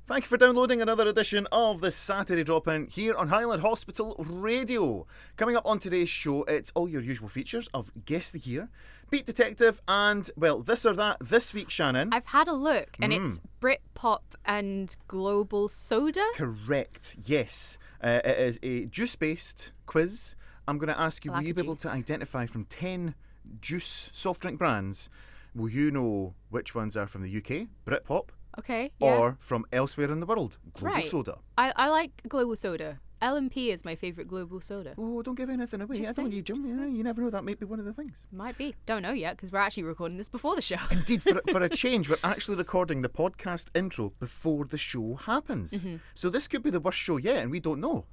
Thank you for downloading another edition of the Saturday Drop-In here on Highland Hospital Radio. Coming up on today's show, it's all your usual features of Guess the Year, Beat Detective, and, well, this or that this week, Shannon. I've had a look, and it's Britpop and Global Soda. Correct, yes. It is a juice-based quiz. I'm going to ask you, will you be able to identify from 10 juice soft drink brands, will you know which ones are from the UK, Britpop, okay, yeah, or from elsewhere in the world, Global Soda? I like Global Soda. L&P is my favourite Global Soda. Oh, don't give anything away. I don't want you jump. You never know. That might be one of the things. Might be. Don't know yet because we're actually recording this before the show. Indeed, for a change, we're actually recording the podcast intro before the show happens. Mm-hmm. So this could be the worst show yet, and we don't know.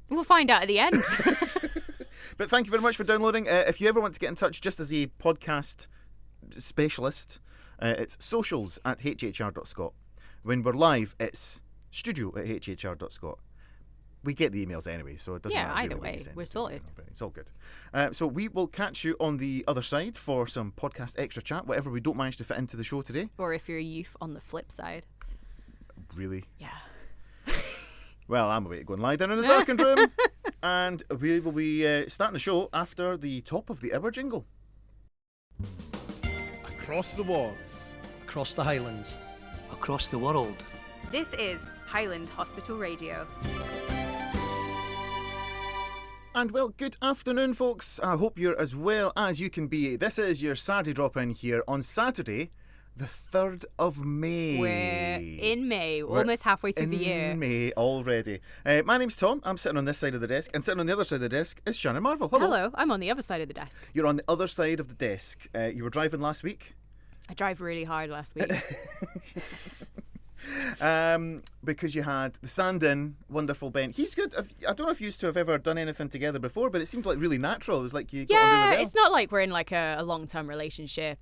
We'll find out at the end. But thank you very much for downloading. If you ever want to get in touch just as a podcast specialist, it's socials@hhr.scot. When we're live, it's studio@hhr.scot. We get the emails anyway, so it doesn't matter. Yeah, either way, we're sorted. It's all good. So we will catch you on the other side for some podcast extra chat, whatever we don't manage to fit into the show today. Or if you're a youth, on the flip side. Really? Yeah. Well, I'm away to go and lie down in the darkened room. And we will be starting the show after the top of the hour jingle. Across the wards. Across the Highlands. Across the world. This is Highland Hospital Radio. And well, good afternoon, folks. I hope you're as well as you can be. This is your Saturday Drop-In here on Saturday, the 3rd of May. We're in May, almost halfway through the year. In May already. My name's Tom. I'm sitting on this side of the desk, and sitting on the other side of the desk is Shannon Marvel. Hello. Hello, I'm on the other side of the desk. You're on the other side of the desk. You were driving last week. I drove really hard last week. Because you had the stand-in, wonderful Ben. He's good. I don't know if you two have ever done anything together before, but it seemed like really natural. It was like you got on really well. It's not like we're in like a long-term relationship,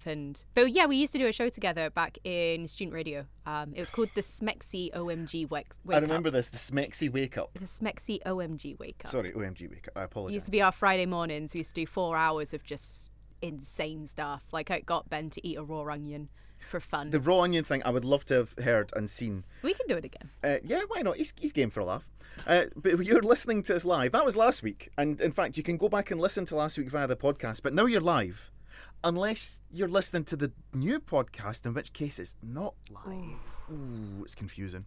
but yeah, we used to do a show together back in student radio. It was called the Smexy OMG Wake Up. I remember this, the Smexy Wake Up. The Smexy OMG Wake Up. Sorry, OMG Wake Up. I apologise. It used to be our Friday mornings. We used to do 4 hours of just insane stuff. Like I got Ben to eat a raw onion for fun. The raw onion thing I would love to have heard and seen. We can do it again. Yeah, why not? He's game for a laugh. But you're listening to us live. That was last week. And in fact, you can go back and listen to last week via the podcast. But now you're live. Unless you're listening to the new podcast, in which case it's not live. Ooh, it's confusing.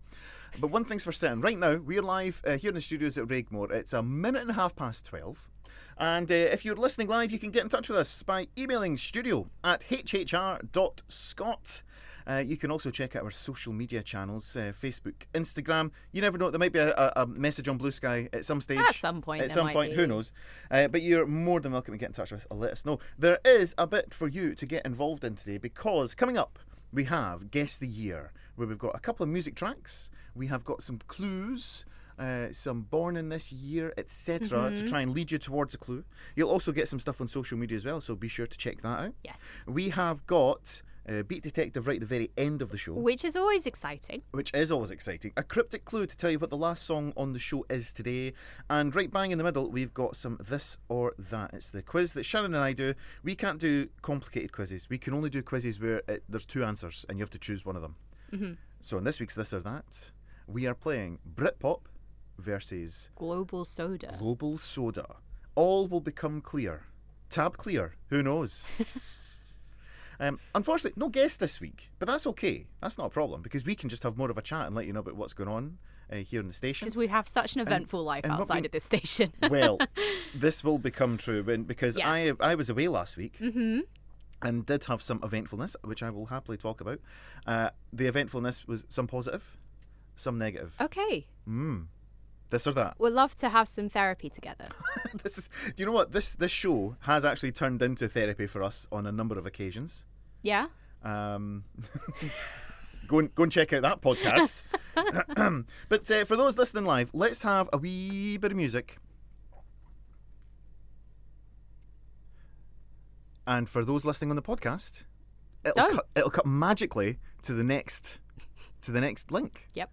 But one thing's for certain. Right now, we're live here in the studios at Regmore. It's 12:05. And if you're listening live, you can get in touch with us by emailing studio@hhr.scot. You can also check out our social media channels, Facebook, Instagram. You never know, there might be a message on BlueSky at some stage. At some point, who knows. But you're more than welcome to get in touch with us. Let us know. There is a bit for you to get involved in today because coming up, we have Guess the Year, where we've got a couple of music tracks. We have got some clues. Some born in this year, etc., to try and lead you towards a clue. You'll also get some stuff on social media as well, so be sure to check that out. Yes. We have got Beat Detective right at the very end of the show. Which is always exciting. A cryptic clue to tell you what the last song on the show is today. And right bang in the middle, we've got some This or That. It's the quiz that Shannon and I do. We can't do complicated quizzes. We can only do quizzes where there's 2 answers and you have to choose one of them. Mm-hmm. So in this week's This or That, we are playing Britpop versus Global Soda. Global Soda. All will become clear. Tab clear. Who knows? Unfortunately, no guest this week, but that's okay. That's not a problem because we can just have more of a chat and let you know about what's going on here in the station. Because we have such an eventful life outside of this station. Well, this will become true because I was away last week. Mm-hmm. And did have some eventfulness, which I will happily talk about. The eventfulness was some positive, some negative. Okay. This or that. We'd love to have some therapy together. Do you know what? This show has actually turned into therapy for us on a number of occasions. Yeah. Go and check out that podcast. But for those listening live, let's have a wee bit of music. And for those listening on the podcast, it'll cut magically to the next link. Yep.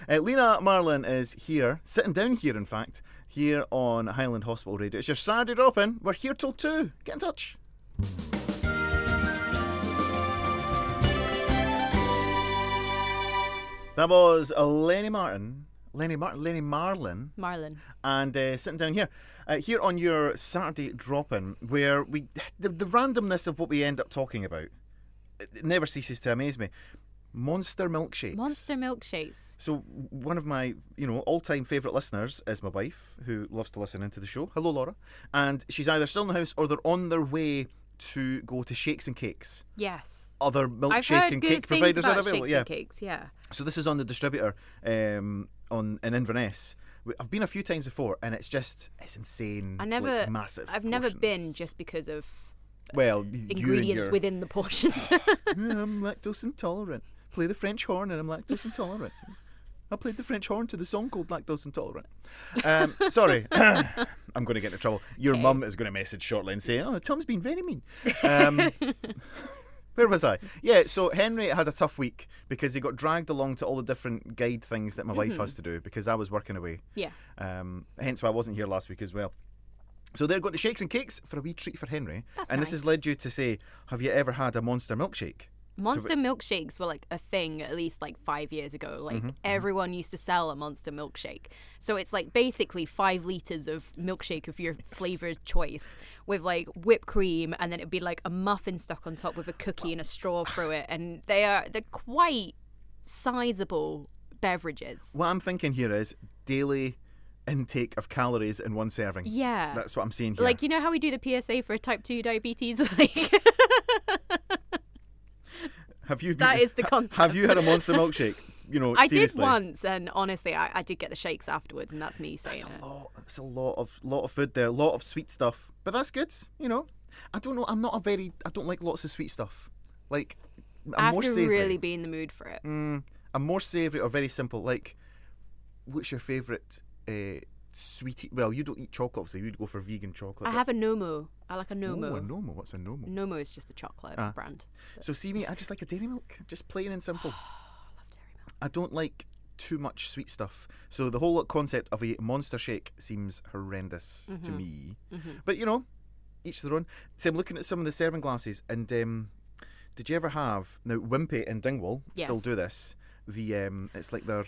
Lena Marlin is here, sitting down here, in fact, here on Highland Hospital Radio. It's your Saturday Drop-In. We're here till 2. Get in touch. That was Lenny Marlin, and sitting down here on your Saturday drop-in, where the randomness of what we end up talking about, it never ceases to amaze me. Monster milkshakes. So one of my, all-time favourite listeners is my wife, who loves to listen into the show. Hello, Laura. And she's either still in the house or they're on their way to go to Shakes and Cakes. Yes. Other milkshake and cake providers are available. Shakes and Cakes, yeah. So this is on the distributor in Inverness. I've been a few times before, and it's insane. Massive. I've never been just because of ingredients within the portions. I'm lactose intolerant. Play the French horn, and I'm lactose intolerant. I played the French horn to the song called Lactose Intolerant. Sorry, I'm going to get into trouble. Your mum is going to message shortly and say, "Oh, Tom's been very mean." Where was I? Yeah, so Henry had a tough week because he got dragged along to all the different guide things that my wife has to do because I was working away. Yeah. Hence why I wasn't here last week as well. So they're going to Shakes and Cakes for a wee treat for Henry. That's and nice. This has led you to say, have you ever had a Monster milkshake? Monster milkshakes were like a thing at least like 5 years ago. Like everyone used to sell a Monster milkshake. So it's like basically 5 litres of milkshake of your flavour choice with like whipped cream, and then it'd be like a muffin stuck on top with a cookie and a straw through it. And they're quite sizable beverages. What I'm thinking here is daily intake of calories in one serving. Yeah. That's what I'm seeing here. Like, you know how we do the PSA for type 2 diabetes? Like... That is the concept. Have you had a Monster milkshake? I seriously. did once, and honestly, I did get the shakes afterwards, and that's me saying That's a lot of food there, a lot of sweet stuff, but that's good. I don't know. I don't like lots of sweet stuff. Like, I I'm more have to savoury. really be in the mood for it. I'm more savoury or very simple. Like, what's your favourite sweetie? Well, you don't eat chocolate, obviously. You'd go for vegan chocolate. I have a Nomo. I like a Nomo. Oh, a Nomo. What's a Nomo? Nomo is just a chocolate brand. So see me, I just like a dairy milk, just plain and simple. I love dairy milk. I don't like too much sweet stuff. So the whole concept of a Monster shake seems horrendous to me. But each their own. So I'm looking at some of the serving glasses, and did you ever have, now Wimpy in Dingwall still do this, it's like their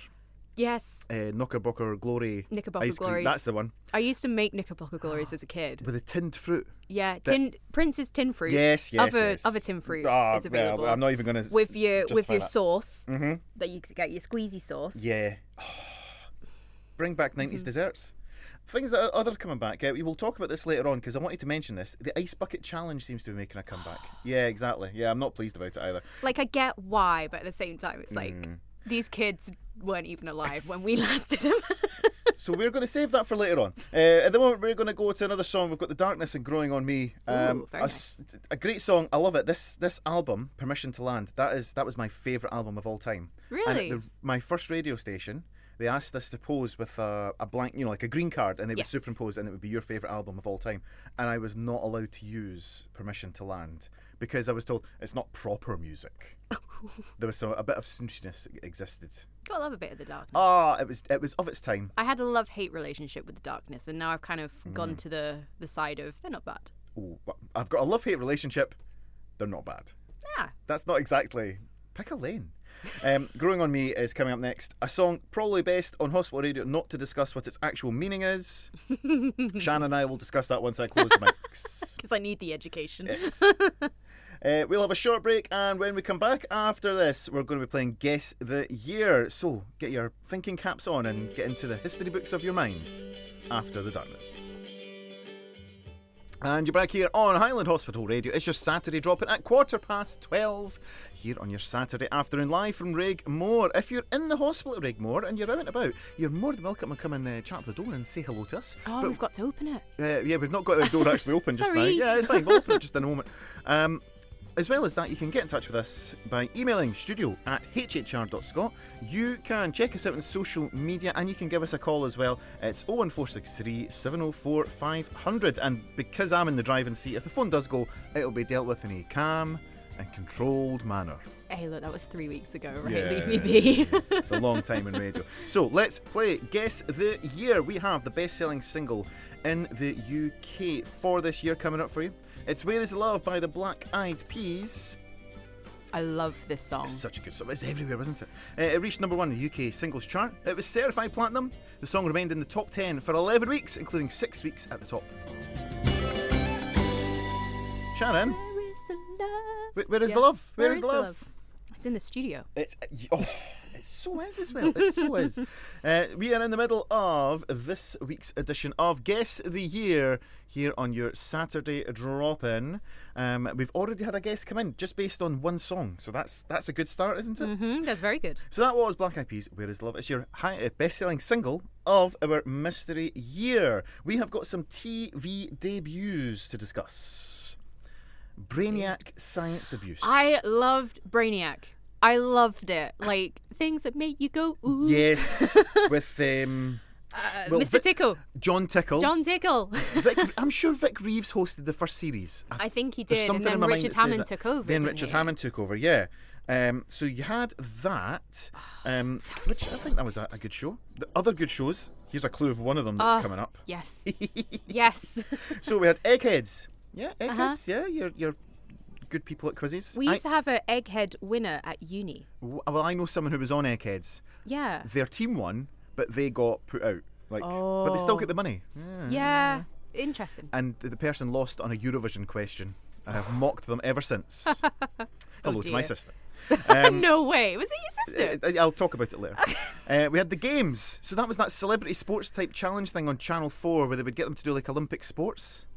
Knickerbocker Glory ice cream. Glories. That's the one. I used to make Knickerbocker Glories as a kid. With a tinned fruit. Yeah, Prince's tin fruit. Yes. Other tin fruit is available. Well, I'm not even going to with your sauce that you get, your squeezy sauce. Yeah. Bring back 90s desserts. Things that are coming back. We will talk about this later on because I wanted to mention this. The Ice Bucket Challenge seems to be making a comeback. Yeah, exactly. Yeah, I'm not pleased about it either. Like, I get why, but at the same time, it's like these kids weren't even alive when we last did them. So we're going to save that for later on. At the moment, we're going to go to another song. We've got The Darkness and Growing on Me. Nice. A great song. I love it. This album, Permission to Land, that was my favourite album of all time. Really? And at my first radio station, they asked us to pose with a blank, like a green card, and they would superimpose, and it would be your favourite album of all time. And I was not allowed to use Permission to Land because I was told it's not proper music. There was a bit of snootiness existed. Gotta love a bit of The Darkness. Oh, it was of its time. I had a love-hate relationship with The Darkness, and now I've kind of gone to the side of they're not bad. Ooh, I've got a love-hate relationship. They're not bad. Yeah. That's not exactly... Pick a lane. Growing on Me is coming up next. A song probably best on Hospital Radio not to discuss what its actual meaning is. Shannon and I will discuss that once I close the mics. Because I need the education. Yes. We'll have a short break, and when we come back after this, we're going to be playing Guess the Year. So get your thinking caps on and get into the history books of your mind after The Darkness. And you're back here on Highland Hospital Radio. It's your Saturday drop-in at 12:15 here on your Saturday afternoon, live from Rigmore. If you're in the hospital at Rigmore and you're out and about, you're more than welcome to come and chat at the door and say hello to us. Oh, but we've got to open it. Yeah, we've not got the door actually open just now. Sorry. Yeah, it's fine. We'll open it just in a moment. As well as that, you can get in touch with us by emailing studio@hhr.scot. You can check us out on social media, and you can give us a call as well. It's 01463 704 500. And because I'm in the driving seat, if the phone does go, it'll be dealt with in a calm and controlled manner. Hey, look, that was 3 weeks ago, right? Yeah. Leave me be. It's a long time in radio. So let's play Guess the Year. We have the best-selling single in the UK for this year coming up for you. It's Where Is the Love by the Black Eyed Peas. I love this song. It's such a good song. It's everywhere, wasn't it? It reached number 1 in the UK singles chart. It was certified platinum. The song remained in the top 10 for 11 weeks, including 6 weeks at the top. Shannon, Where is the love? where is the love? Where is the love? It's in the studio. It so is as well. It so is. We are in the middle of this week's edition of Guess the Year here on your Saturday drop-in. We've already had a guest come in just based on one song, so that's a good start, isn't it? That's very good. So that was Black Eyed Peas, Where Is Love? It's your best-selling single of our mystery year. We have got some TV debuts to discuss. Brainiac Science Abuse. I loved Brainiac. I loved it. Like, things that make you go, ooh. Yes, with Mr. Tickle. John Tickle. John Tickle. I'm sure Vic Reeves hosted the first series. I think he There's did, and something then in my mind Richard that says Hammond that. took over. Then didn't Richard he? Hammond took over, yeah. So you had that, which I think that was a good show. The other good shows, here's a clue of one of them that's coming up. Yes. Yes. So we had Eggheads. Yeah, Eggheads, yeah, you're good people at quizzes. We used to have an Egghead winner at uni. Well, I know someone who was on Eggheads. Yeah. Their team won, but they got put out. But they still get the money. Yeah. Interesting. And the person lost on a Eurovision question. I have mocked them ever since. Hello to my dear. sister. No way. Was it your sister? I'll talk about it later. We had the games. So that was that celebrity sports type challenge thing on Channel 4 where they would get them to do like Olympic sports.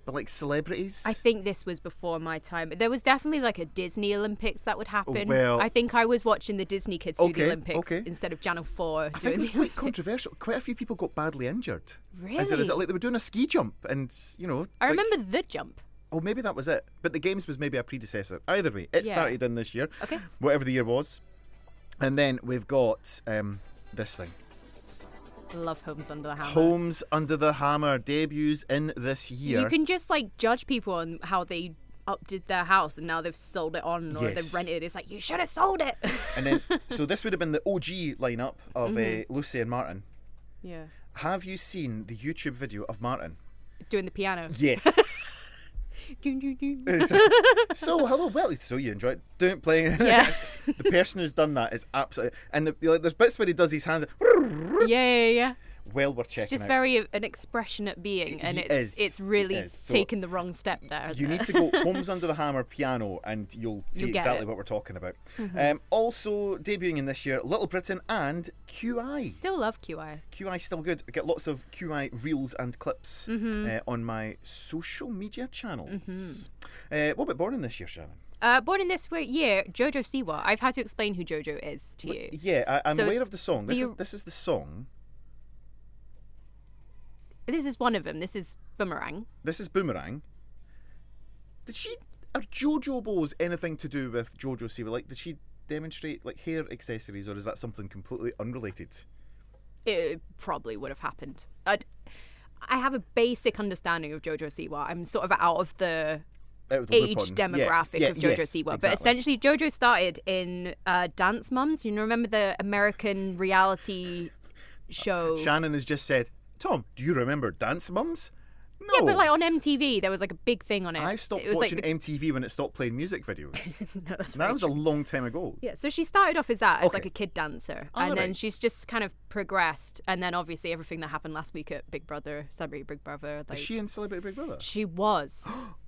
But like celebrities. I think this was before my time. There was definitely like a Disney Olympics that would happen. Well- I think I was watching the Disney kids do the Okay, Olympics okay. instead of Channel 4 I think doing it was the quite Olympics. controversial. Quite a few people got badly injured. Really? As a result, like they were doing a ski jump and, I remember the jump. Oh, maybe that was it. But the games was maybe a predecessor. Either way, it Yeah. started in this year. Okay. Whatever the year was. And then we've got this thing. Love Homes Under the Hammer. Homes Under the Hammer debuts in this year. You can just like judge people on how they updid their house and now they've sold it on or Yes. they've rented. It's like, you should have sold it. And then, so this would have been the OG lineup of Lucy and Martin. Yeah. Have you seen the YouTube video of Martin? Doing the piano. Yes. Doo, doo, doo. So hello, well, so you enjoyed playing. Yeah. The person who's done that is absolutely, and there's bits where he does his hands. Yeah. Well, we're checking It's just out. very an expressionate being, and He it's is. really He is. So taken the wrong step there. You need to go Homes Under the Hammer piano and you'll see You'll get exactly it. what we're talking about. Also debuting in this year, Little Britain and QI. Still love QI. QI still good. I get lots of QI reels and clips on my social media channels. What about Born in this year, Shannon? Born in this year, Jojo Siwa. I've had to explain who Jojo is to you. Yeah, I'm So aware of the song. This the- is the song. This is one of them. This is Boomerang. This is Boomerang. Are Jojobos anything to do with Jojo Siwa? Like, did she demonstrate like hair accessories, or is that something completely unrelated? It probably would have happened. I have a basic understanding of Jojo Siwa. I'm sort of out of the Out of the loop age on- demographic yeah, of Jojo yes, Siwa. But exactly. essentially, Jojo started in Dance Mums. You remember the American reality show? Shannon has just said, Tom, do you remember Dance Mums? No. Yeah, but like on MTV, there was like a big thing on it. I stopped It was watching like MTV when it stopped playing music videos. No, that's That was a long time ago. Yeah, so she started off as that, as Okay. like a kid dancer. Oh, and then right. she's just kind of progressed. And then obviously everything that happened last week at Big Brother, Celebrity Big Brother. Like, Is she in Celebrity Big Brother? She was.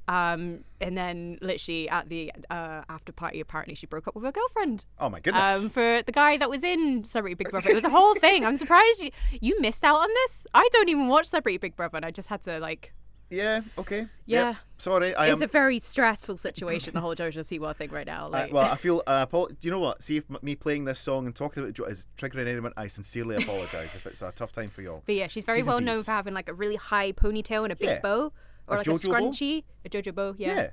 And then literally at the after party, apparently she broke up with her girlfriend. Oh my goodness. For the guy that was in Celebrity Big Brother. It was a whole thing. I'm surprised you missed out on this. I don't even watch Celebrity Big Brother, and I just had to like... Yeah, okay. Yeah. Yep. Sorry, I It's am. a very stressful situation, the whole Jojo Siwa thing right now. Like, Well, I feel. Do you know what? See if me playing this song and talking about it is triggering anyone, I sincerely apologise if it's a tough time for y'all. But yeah, she's very T's and well known B's. for having like a really high ponytail and a big Yeah. bow, or A like a Jojo bow? scrunchie, a Jojo bow. Yeah, Yeah.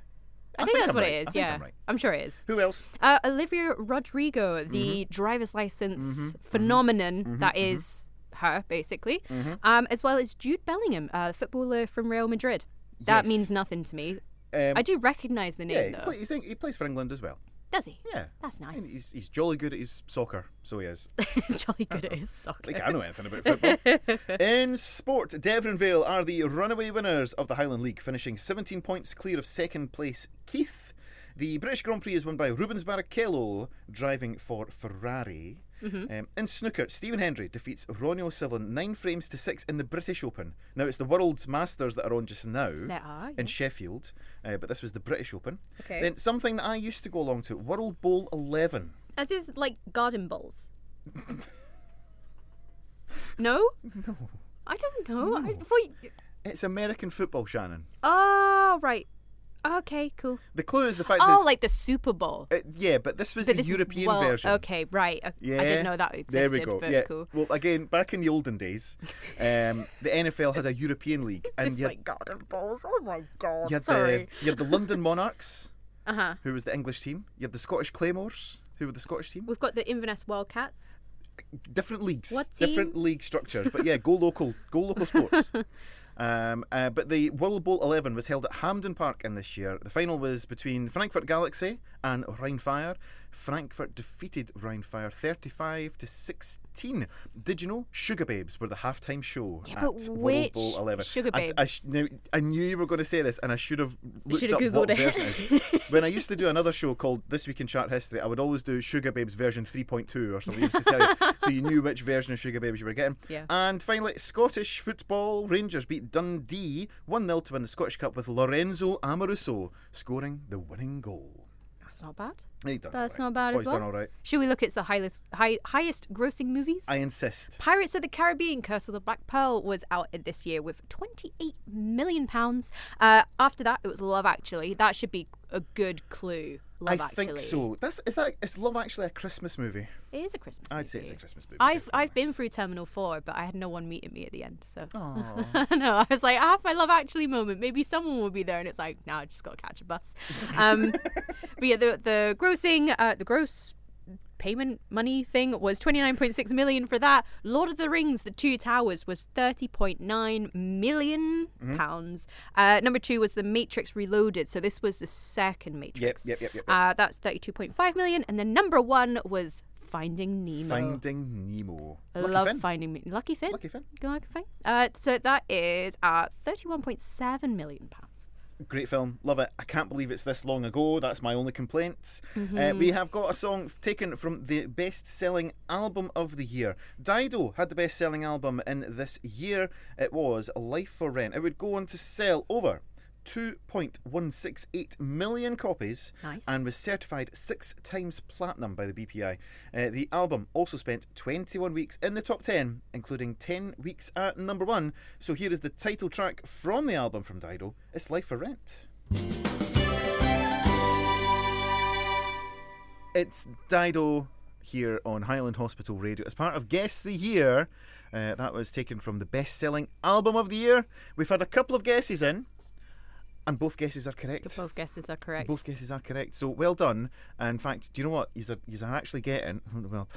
I think that's I'm what right. it I is. think Yeah, I'm right. I'm sure it is. Who else? Olivia Rodrigo, the driver's license phenomenon that is her, basically, as well as Jude Bellingham, the footballer from Real Madrid. That Yes. means nothing to me. Um, I do recognise the name though. he plays for England as well. Does he? Yeah. That's nice. And he's jolly good at his soccer, so he is. Jolly good at his soccer. Like, I know anything about football. In sport, Devon Vale are the runaway winners of the Highland League, finishing 17 points clear of second place Keith. The British Grand Prix is won by Rubens Barrichello, driving for Ferrari. In snooker, Stephen Hendry defeats Ronnie O'Sullivan 9 frames to 6 in the British Open. Now, it's the World Masters that are on just now in Sheffield, but this was the British Open. Okay. Then something that I used to go along to, World Bowl 11. As is like garden bowls. No? No. I don't know. No. Wait. It's American football, Shannon. Oh, right. Okay, cool. The clue is the fact Oh, like the Super Bowl. yeah, but this was But the this is- European well, version. Okay, right. Yeah, I didn't know that existed. There we go. But Yeah. cool. Well, again, back in the olden days, the NFL had a European league, It's and just you like garden bowls. Oh my god. had Sorry. you had the London Monarchs, Uh-huh. who was the English team. You had the Scottish Claymores, who were the Scottish team. We've got the Inverness Wildcats. Different leagues, What team? different league structures. But yeah, go local sports. But the World Bowl 11 was held at Hampden Park in this year. The final was between Frankfurt Galaxy and Rheinfire. Frankfurt defeated Rheinfire 35-16. Did you know Sugar Babes were the halftime show Yeah, at but World which Bowl 11? Sugar I Babes? knew you were going to say this, and I should have looked Should've up Googled what it. version it is. When I used to do another show called This Week in Chart History, I would always do Sugar Babes version 3.2 or something to tell you, so you knew which version of Sugar Babes you were getting. Yeah. And finally, Scottish football. Rangers beat Dundee 1-0 to win the Scottish Cup with Lorenzo Amoruso scoring the winning goal. That's not bad. He done That's all right. not bad Boy's as well. done all right. Should we look at the highest grossing movies? I insist. Pirates of the Caribbean: Curse of the Black Pearl was out this year with £28 million. After that, it was Love Actually. That should be a good clue. Love I Actually. think so. Is Love Actually a Christmas movie? It is a Christmas movie. I'd say it's a Christmas movie. I've been through Terminal 4, but I had no one meeting me at the end. So Aw. no, I was like, I have my Love Actually moment. Maybe someone will be there, and it's like, no, I just got to catch a bus. But yeah, the gross payment money thing was 29.6 million for that. Lord of the Rings: The Two Towers was 30.9 million pounds. Number 2 was The Matrix Reloaded, so this was the second Matrix. Yep. That's 32.5 million, and then number 1 was Finding Nemo. Finding Nemo. I Lucky love Finn. Finding Nemo. Lucky Finn. Lucky Finn. Go Lucky Finn. So that is 31.7 million pounds. Great film, love it. I can't believe it's this long ago. That's my only complaint. We have got a song taken from the best-selling album of the year. Dido had the best-selling album in this year. It was Life for Rent. It would go on to sell over 2.168 million copies. Nice. And was certified 6 times platinum by the BPI. The album also spent 21 weeks in the top 10, including 10 weeks at number 1. So here is the title track from the album from Dido. It's Life for Rent. It's Dido here on Highland Hospital Radio as part of Guess the Year. That was taken from the best-selling album of the year. We've had a couple of guesses in, and both guesses are correct. Both guesses are correct. Both guesses are correct. So well done. In fact, do you know what? You're actually getting... Well,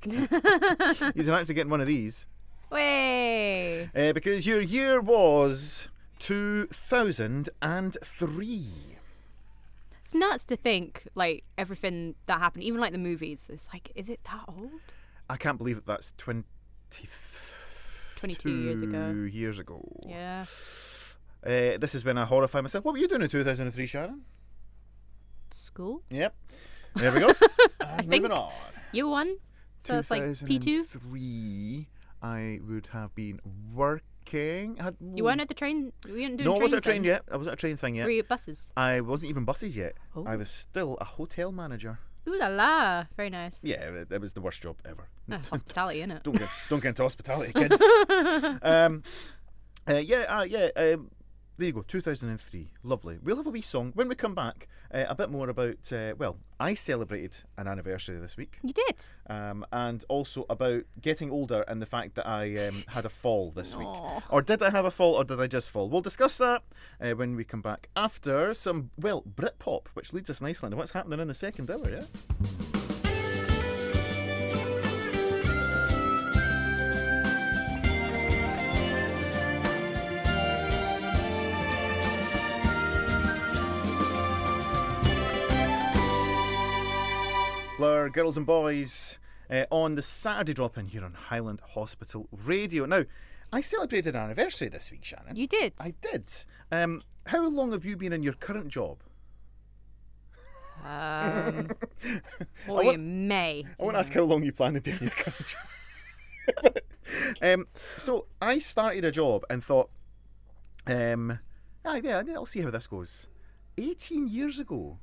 you're actually getting one of these. Way. Because your year was 2003. It's nuts to think, like, everything that happened, even like the movies. It's like, is it that old? I can't believe that that's 22 years ago. Years ago. Yeah. This is when I horrify myself. What were you doing in 2003, Sharon? School? Yep. There we go. Moving on. You won. So it's like P2. 2003, I would have been working. You weren't at the train? You weren't doing No, I wasn't at a trains train then? yet. I wasn't at a train thing yet. Were you at buses? I wasn't even buses yet. Oh. I was still a hotel manager. Ooh la la. Very nice. Yeah, it was the worst job ever. Hospitality, innit? Don't get into hospitality, kids. There you go, 2003. Lovely. We'll have a wee song when we come back. A bit more about, I celebrated an anniversary this week. You did? And also about getting older and the fact that I had a fall this week. Aw. Or did I have a fall or did I just fall? We'll discuss that when we come back after some, Britpop, which leads us nicely into what's happening in the second hour, yeah? Blur, girls and boys, on the Saturday drop-in here on Highland Hospital Radio. Now, I celebrated an anniversary this week, Shannon. You did? I did. How long have you been in your current job? Or in May. I won't ask how long you plan to be in your country. So I started a job and thought, I'll see how this goes. 18 years ago,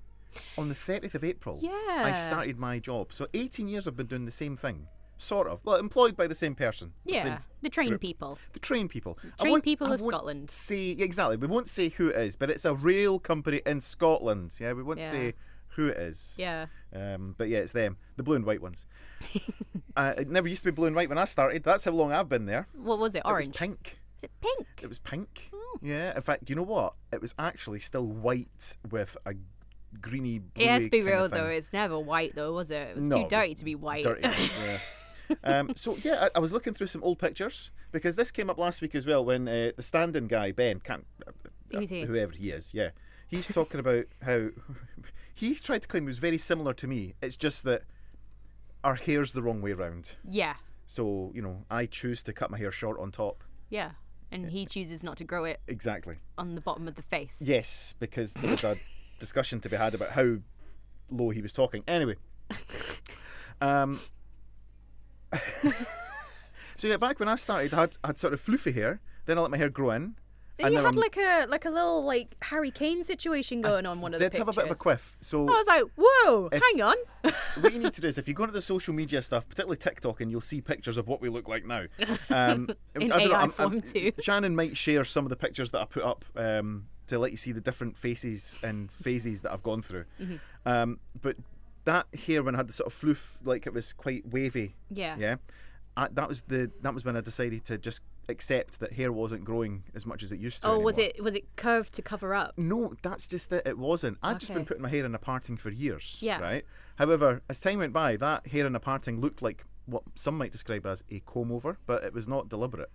on the 30th of April, I started my job. So 18 years I've been doing the same thing. Sort of. Well, employed by the same person. Yeah, the train people. The train people. Train people of Scotland. Exactly. We won't say who it is, but it's a real company in Scotland. Yeah, we won't say who it is. Yeah. But yeah, it's them. The blue and white ones. It never used to be blue and white when I started. That's how long I've been there. What was it? Orange? It was pink. Is it pink? It was pink. Oh. Yeah. In fact, do you know what? It was actually still white with a greeny, bluey It has to be kind real, of thing. though. It's never white, though, was it? It was No, too it was dirty to be white. Dirty, yeah. So yeah, I was looking through some old pictures because this came up last week as well when the stand-in guy Ben, Who's he? whoever he is, he's talking about how he tried to claim he was very similar to me. It's just that our hair's the wrong way round. Yeah. So I choose to cut my hair short on top. Yeah. And he chooses not to grow it Exactly. on the bottom of the face. Yes, because there was a discussion to be had about how low he was talking. Anyway. So yeah, back when I started, I had sort of floofy hair. Then I let my hair grow in. You had like a little Harry Kane situation going on one of the pictures. Did have a bit of a quiff. So I was like, whoa, hang on. What you need to do is if you go into the social media stuff, particularly TikTok, and you'll see pictures of what we look like now. In AI form too. Shannon might share some of the pictures that I put up to let you see the different faces and phases that I've gone through. Mm-hmm. But that hair when I had the sort of floof, like it was quite wavy. Yeah. That was when I decided to just accept that hair wasn't growing as much as it used to. Oh, anymore. was it curved to cover up? No, that's just it. It wasn't. I'd just been Okay. putting my hair in a parting for years. Yeah. Right. However, as time went by, that hair in a parting looked like what some might describe as a comb over, but it was not deliberate.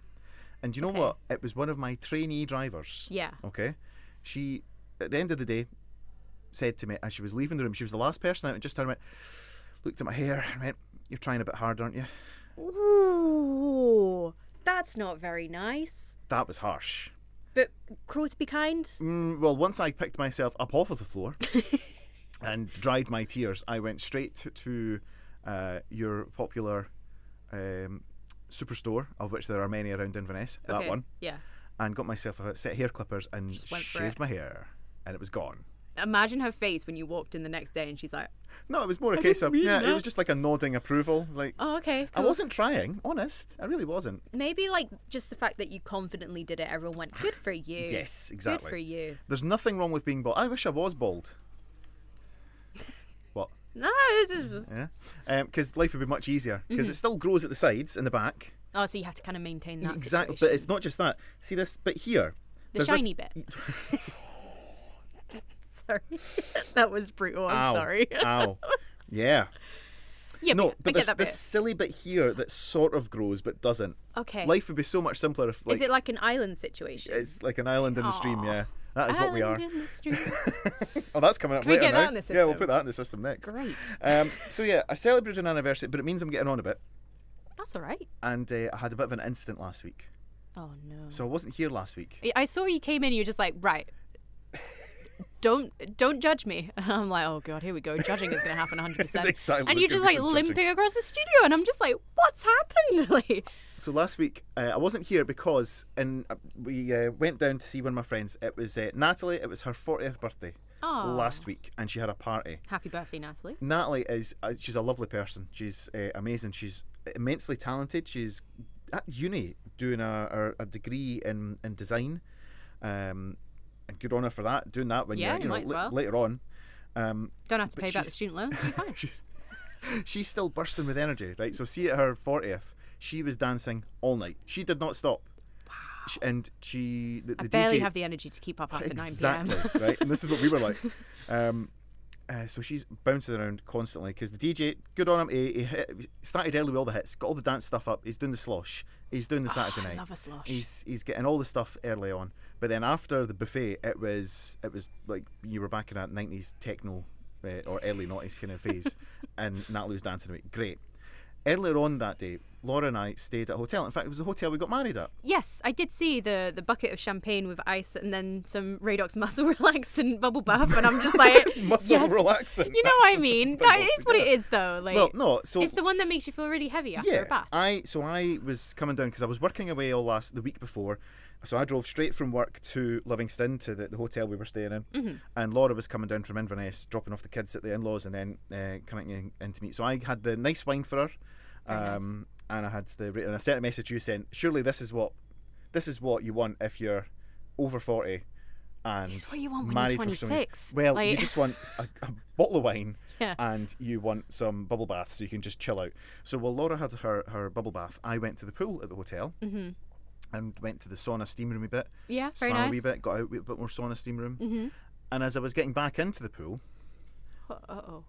And do you know Okay. what? It was one of my trainee drivers. Yeah. Okay. She, at the end of the day, said to me as she was leaving the room, she was the last person out, and just turned and went, looked at my hair and went, "You're trying a bit hard, aren't you?" Ooh, that's not very nice. That was harsh. But cruel to be kind? Well, once I picked myself up off of the floor and dried my tears, I went straight to your popular superstore, of which there are many around Inverness, that Okay, one, Yeah. and got myself a set of hair clippers and Just went for shaved it. my hair, and it was gone. Imagine her face when you walked in the next day and she's like, No, it was more a case of, mean it that. was just like a nodding approval. Like, oh, okay, I cool. wasn't trying, honest. I really wasn't. Maybe just the fact that you confidently did it, everyone went, good for you. Yes, exactly. Good for you. There's nothing wrong with being bald. I wish I was bald. What? No, it's just... Yeah. Because life would be much easier. Because it still grows at the sides and the back. Oh, so you have to kind of maintain that Exactly. situation. But it's not just that. See this bit here? The There's shiny this... bit. Sorry. That was brutal. I'm Ow. sorry. Ow. Yeah. Yeah, No, but but get there's that this bit. silly bit here that sort of grows but doesn't. Okay. Life would be so much simpler if, Is it like an island situation? it's like an island in the stream, yeah. That is what we are. Island in the stream. Oh, that's coming up Can we later get now. that in the Yeah, we'll system? put that in the system next. Great. So yeah, I celebrated an anniversary, but it means I'm getting on a bit. That's all right. And I had a bit of an incident last week. Oh, no. So I wasn't here last week. I saw you came in and you're just like, right, don't judge me. And I'm like, oh, God, here we go. Judging is going to happen 100%. Exactly, And you're there's just gonna be like some judging. limping across the studio. And I'm just like, what's happened? Like, So last week I wasn't here because we went down to see one of my friends. It was Natalie. It was her 40th birthday Aw. last week, and she had a party. happy birthday, Natalie. Natalie is she's a lovely person. She's amazing. She's immensely talented. She's at uni doing a degree in design, and good on her for that. Doing that when Yeah, you're you might as well. later on. Don't have to but pay back the she's- student loans. You're fine. she's still bursting with energy, right? So see, at her 40th, she was dancing all night. She did not stop. Wow. And the I DJ barely have the energy to keep up after 9 p.m. Exactly, right? And this is what we were like. So she's bouncing around constantly because the DJ, good on him, he started early with all the hits, got all the dance stuff up, he's doing the slosh, he's doing the Saturday I night. love a slosh. He's getting all the stuff early on. But then after the buffet, it was like you were back in that 90s techno or early 90s kind of phase, and Natalie was dancing to it. Great. Earlier on that day, Laura and I stayed at a hotel. In fact, it was the hotel we got married at. Yes, I did see the bucket of champagne with ice and then some Radox muscle relaxant bubble bath, and I'm just like, Muscle yes. relaxant. You know what I mean? That is what it is, though. Like, well, no, so it's the one that makes you feel really heavy after a bath. I was coming down because I was working away the week before. So I drove straight from work to Livingston to the hotel we were staying in, and Laura was coming down from Inverness, dropping off the kids at the in-laws, and then coming in to meet. So I had the nice wine for her, and I had and I sent a message you saying, surely this is what you want if you're over 40 and it's what you want when married you're for some 26. Well, you just want a bottle of wine, Yeah. and you want some bubble bath so you can just chill out. So while Laura had her bubble bath, I went to the pool at the hotel. And went to the sauna steam room a bit. Yeah, very Swam nice. a wee bit, got out a bit more sauna steam room. And as I was getting back into the pool, Uh-oh.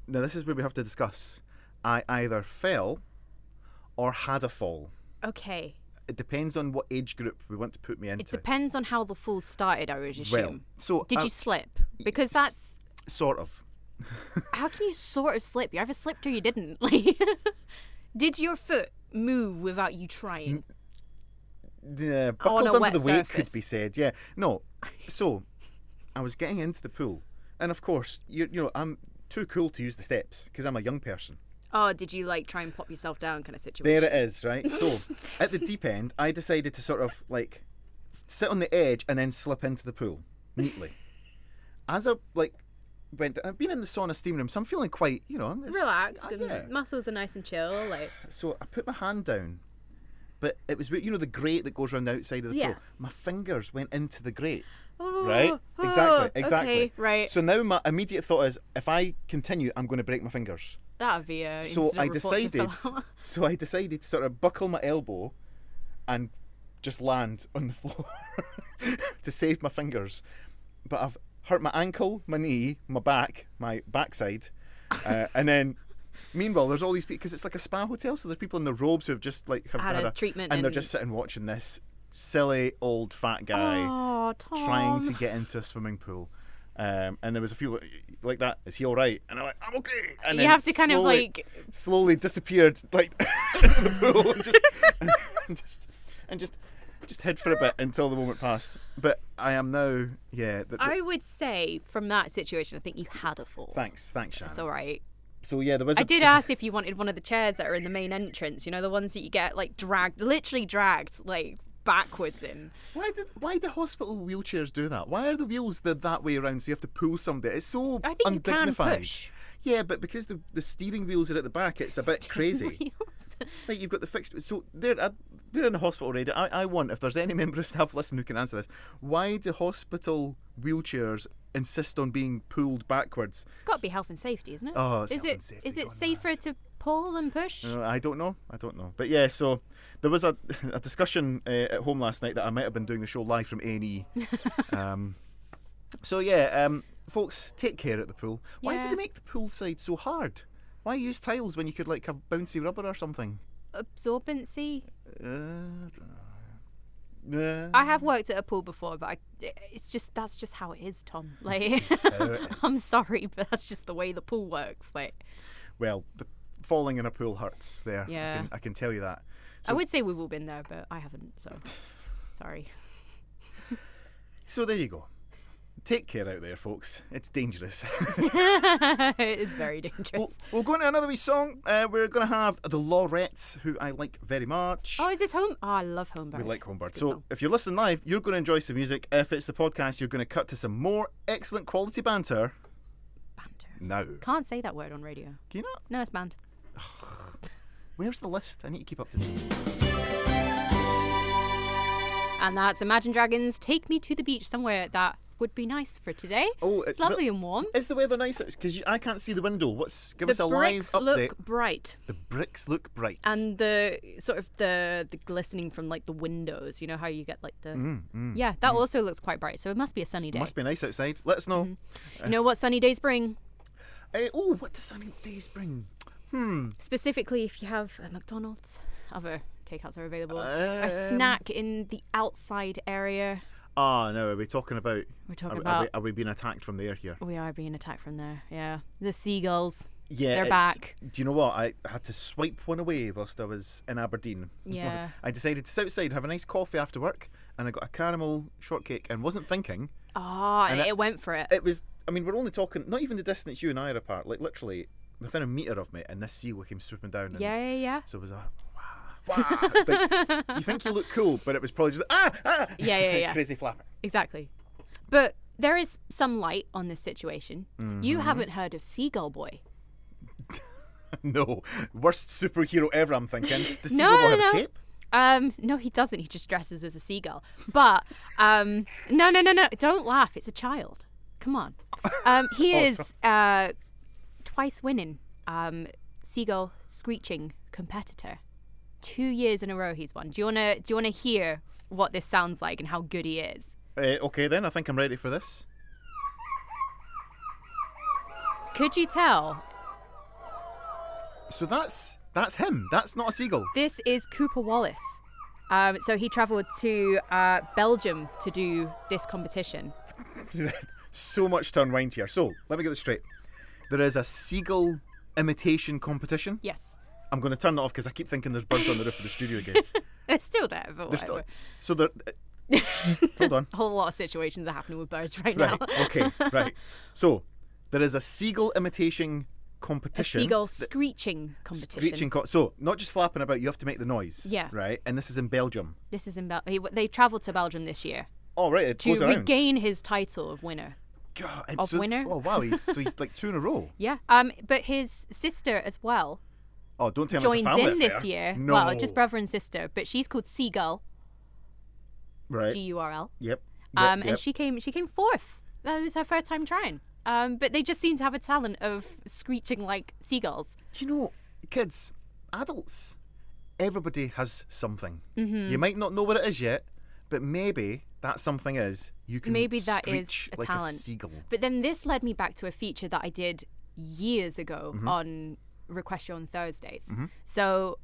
now this is where we have to discuss. I either fell or had a fall. Okay. It depends on what age group we want to put me into. It depends on how the fall started, I would assume. Well, so did you slip? Because that's sort of. how can you sort of slip? You either slipped or you didn't. Like, did your foot move without you trying? Yeah, On buckled a under wet the weight surface. could be said. Yeah, no. So I was getting into the pool, and of course, you know, I'm too cool to use the steps because I'm a young person. Oh, did you like try and pop yourself down kind of situation? There it is, right? So at the deep end, I decided to sort of like sit on the edge and then slip into the pool neatly. As I I've been in the sauna steam room, so I'm feeling quite, you know, Relaxed and yeah. muscles are nice and chill. Like, So I put my hand down, but it was, you know, the grate that goes around the outside of the pool. My fingers went into the grate. oh, Right? Exactly. Okay, right. So now my immediate thought is, if I continue, I'm going to break my fingers. That would be a So I incident report to fill out. decided to sort of buckle my elbow and just land on the floor to save my fingers. But I've hurt my ankle, my knee, my back, my backside, and then meanwhile there's all these people because it's like a spa hotel, so there's people in their robes who have just like have Had had a treatment and they're and- just sitting watching this silly old fat guy Oh, Tom. trying to get into a swimming pool. And there was a few like that. Is he all right? And I'm like, I'm okay. And You then have to kind of like slowly disappeared like into the pool and just hid for a bit until the moment passed. But I am now, yeah. I would say from that situation, I think you had a fall. Thanks, Shannon. That's all right. So yeah, there was. I did ask if you wanted one of the chairs that are in the main entrance. You know, the ones that you get like literally dragged like backwards in. Why do hospital wheelchairs do that? Why are the wheels that way around so you have to pull somebody? It's so I think you can undignified. push. Yeah, but because the steering wheels are at the back, it's a bit crazy. Wheels. Like you've got the fixed. So we're in a hospital already. I want, if there's any member of staff listening who can answer this, why do hospital wheelchairs insist on being pulled backwards? It's got to be health and safety, isn't it? Oh, it's is health it and safety is it gone safer to pull than push? I don't know. But yeah, so there was a discussion at home last night that I might have been doing the show live from A&E. So yeah, folks, take care at the pool. Why Yeah. did they make the pool side so hard? Why use tiles when you could like have bouncy rubber or something? Absorbency. I I have worked at a pool before, but that's just how it is, Tom. Like, how it is. I'm sorry, but that's just the way the pool works. Like, Well, falling in a pool hurts. There, Yeah. I can tell you that. I would say we've all been there, but I haven't. So, sorry. So there you go. Take care out there, folks. It's dangerous. It is very dangerous. We'll go into another wee song. We're going to have the Laurettes, who I like very much. Oh, is this home? Oh, I love Homebird. We like Homebird. It's a good So song. if you're listening live, you're going to enjoy some music. If it's the podcast, you're going to cut to some more excellent quality banter. Banter. Now. Can't say that word on radio. Can you not? No, it's banned. Where's the list? I need to keep up to date. And that's Imagine Dragons Take Me to the Beach, somewhere that would be nice for today. Oh, It's lovely and warm. Is the weather nice? Because I can't see the window. Give us a The live bricks update. look bright. The bricks look bright. And the sort of the glistening from like the windows, you know how you get like the that also looks quite bright, so it must be a sunny day. Must be nice outside. Let us know. You know what sunny days bring? What do sunny days bring? Specifically if you have a McDonald's, other takeouts are available. A snack in the outside area. Oh no, are we talking about? We're talking about. Are we being attacked from there here? We are being attacked from there. Yeah, the seagulls. Yeah, They're back. Do you know what? I had to swipe one away whilst I was in Aberdeen. Yeah. I decided to sit outside, have a nice coffee after work, and I got a caramel shortcake and wasn't thinking. Oh, and it went for it. It was, I mean, we're only talking, not even the distance you and I are apart, like literally within a metre of me, and this seal came swooping down. And Yeah. so it was a, wow. But you think you look cool, but it was probably just, Yeah. crazy flapper. Exactly. But there is some light on this situation. Mm-hmm. You haven't heard of Seagull Boy. No, worst superhero ever, I'm thinking. Does Seagull Boy have a cape? No, he doesn't. He just dresses as a seagull. But no. Don't laugh. It's a child. Come on. He is twice winning seagull screeching competitor. 2 years in a row he's won. Do you wanna hear what this sounds like and how good he is? Okay then, I think I'm ready for this. Could you tell? So that's him. That's not a seagull. This is Cooper Wallace. So he travelled to Belgium to do this competition. So much to unwind here. So let me get this straight. There is a seagull imitation competition. Yes. I'm going to turn it off because I keep thinking there's birds on the roof of the studio again. They're still there, but whatever. So there. Hold on. A whole lot of situations are happening with birds right now. Okay. Right. So there is a seagull imitation competition. A seagull screeching competition. So not just flapping about, you have to make the noise. Yeah. Right. And this is in Belgium. This is in They travelled to Belgium this year. Oh right. It to goes around. regain his title of winner. God, winner. Oh wow. He's like 2 in a row. Yeah. But his sister as well. Oh, don't tell me it's a joined family in this affair. year. No. Well, just brother and sister, but she's called Seagull. Right. Gurl. Yep. And she came fourth. That was her first time trying. But they just seem to have a talent of screeching like seagulls. Do you know, kids, adults, everybody has something. Mm-hmm. You might not know what it is yet, but maybe that something is you can maybe that screech is a like talent. a seagull. But then this led me back to a feature that I did years ago Mm-hmm. on Request You on Thursdays. Mm-hmm. So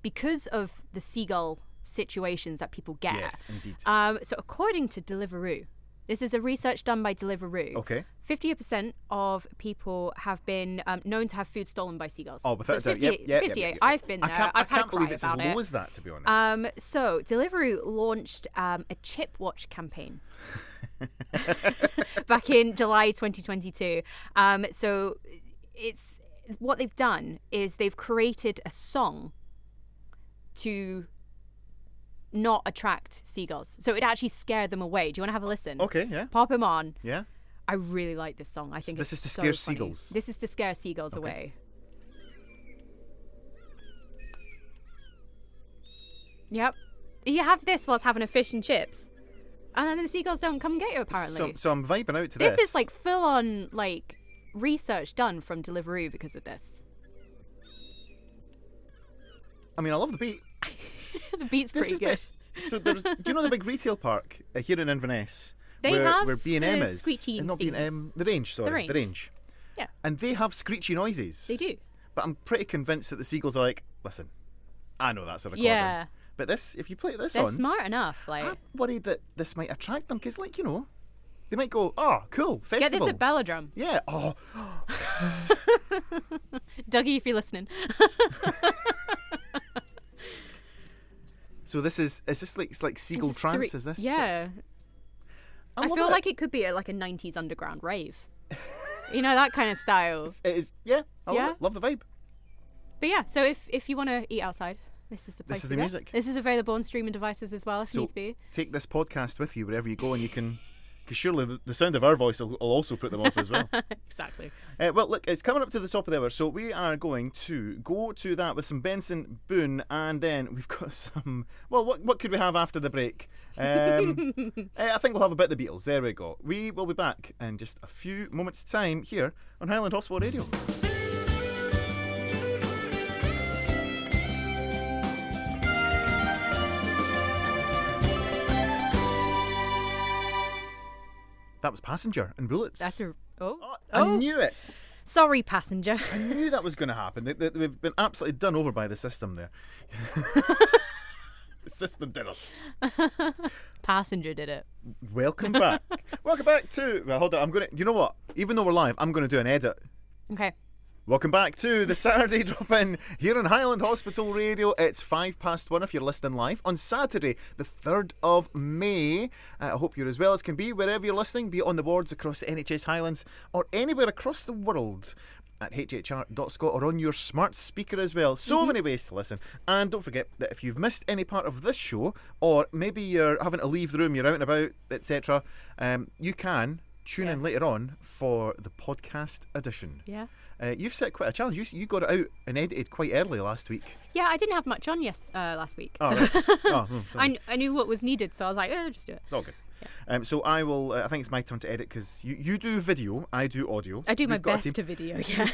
because of the seagull situations that people get, Yes, indeed. so according to Deliveroo, this is a research done by Deliveroo. Okay. 50% of people have been known to have food stolen by seagulls. Oh, without a doubt. 58. Yep. 58. I've been there. I I've had a can't believe cry it's as about low it. as that, to be honest. So Deliveroo launched a chip watch campaign back in July 2022. So it's what they've done is they've created a song to not attract seagulls. So it actually scared them away. Do you want to have a listen? Okay, yeah. Pop him on. Yeah. I really like this song. I think this it's is to so scare funny. seagulls. This is to scare seagulls away. Yep. You have this whilst having a fish and chips. And then the seagulls don't come and get you, apparently. So I'm vibing out to this. This is like full on research done from Deliveroo because of this. I mean, I love the beat. The beat's pretty good. So do you know the big retail park here in Inverness? They have where B&M the is. screechy Not things. B&M, the Range, sorry. The Range. Yeah. And they have screechy noises. They do. But I'm pretty convinced that the seagulls are like, listen, I know that's a recording. Yeah. But this, if you play this They're on, smart enough. I'm worried that this might attract them because, they might go, oh, cool, festival. Get this at Belladrum. Yeah. Oh. Dougie, if you're listening. So this is this like seagull trance? Is this? Yeah. I feel like it could be a 90s underground rave. That kind of style. It is. Yeah. I love the vibe. But yeah, so if you want to eat outside, this is the place. This is to the go. music. This is available on streaming devices as well if needs be. Take this podcast with you wherever you go, and you can. Because surely the sound of our voice will also put them off as well. Exactly. Well, look, it's coming up to the top of the hour, so we are going to go to that with some Benson Boone, and then we've got some. Well, what could we have after the break? I think we'll have a bit of the Beatles. There we go. We will be back in just a few moments' time here on Highland Hospital Radio. That was Passenger and Bullets. That's a... I knew it. Sorry, Passenger. I knew that was going to happen. We've been absolutely done over by the system there. The system did us. Passenger did it. Welcome back. Welcome back to... Well, hold on. You know what? Even though we're live, I'm going to do an edit. Okay. Welcome back to the Saturday Drop-In here on Highland Hospital Radio. It's 1:05 if you're listening live on Saturday, the 3rd of May. I hope you're as well as can be wherever you're listening, be it on the boards across the NHS Highlands or anywhere across the world at hhr.scot or on your smart speaker as well. So many ways to listen. And don't forget that if you've missed any part of this show, or maybe you're having to leave the room, you're out and about, etc., you can tune in later on for the podcast edition. Yeah. You've set quite a challenge. You got it out and edited quite early last week. Yeah, I didn't have much on last week. Oh, so right. Oh, I knew what was needed, so I was like, just do it. It's all good. So I will. I think it's my turn to edit because you do video, I do audio. I do my best to video. Yeah.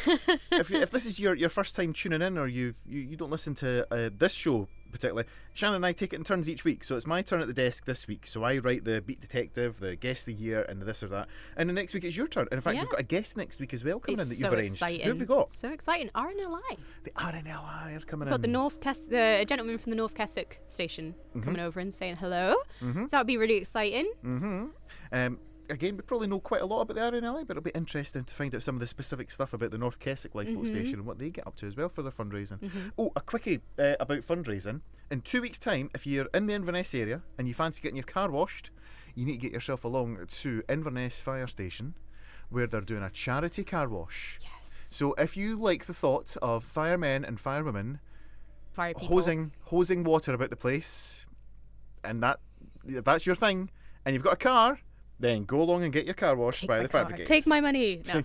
if this is your first time tuning in, or you don't listen to this show particularly, Shannon and I take it in turns each week. So it's my turn at the desk this week. So I write the Beat Detective, the Guest of the Year, and this or that. And the next week it's your turn. And in fact, we've got a guest next week as well coming in that you've arranged. Exciting. Who have we got? So exciting. RNLI. The RNLI are coming in. Got the gentleman from the North Keswick station coming over and saying hello. So that would be really exciting. Again, we probably know quite a lot about the RNLI, but it'll be interesting to find out some of the specific stuff about the North Keswick Lifeboat Station and what they get up to as well for their fundraising. Oh, a quickie about fundraising. In 2 weeks' time, if you're in the Inverness area and you fancy getting your car washed, you need to get yourself along to Inverness Fire Station, where they're doing a charity car wash. Yes. So if you like the thought of firemen and firewomen Fire people. hosing water about the place, and that's your thing, and you've got a car, then go along and get your car washed by the fire brigade. Take my money. No.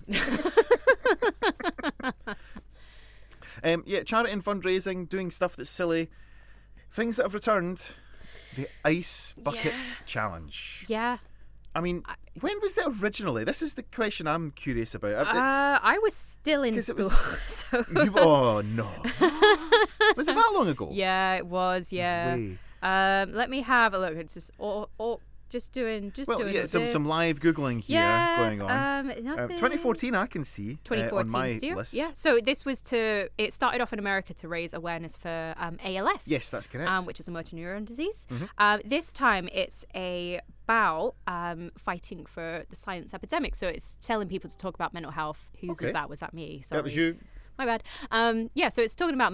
Charity and fundraising, doing stuff that's silly. Things that have returned. The Ice Bucket Challenge. Yeah. I mean, when was it originally? This is the question I'm curious about. I was still in school. Oh, no. Was it that long ago? Yeah, it was, yeah. Way. Let me have a look. It's just doing some live Googling here going on. 2014 I can see 2014 on my still? list. Yeah, so it started off in America to raise awareness for ALS. Yes, that's correct. Which is a motor neuron disease. This time it's about fighting for the silence epidemic. So it's telling people to talk about mental health. Who was that? Was that me? Sorry. That was you. My bad. So it's talking about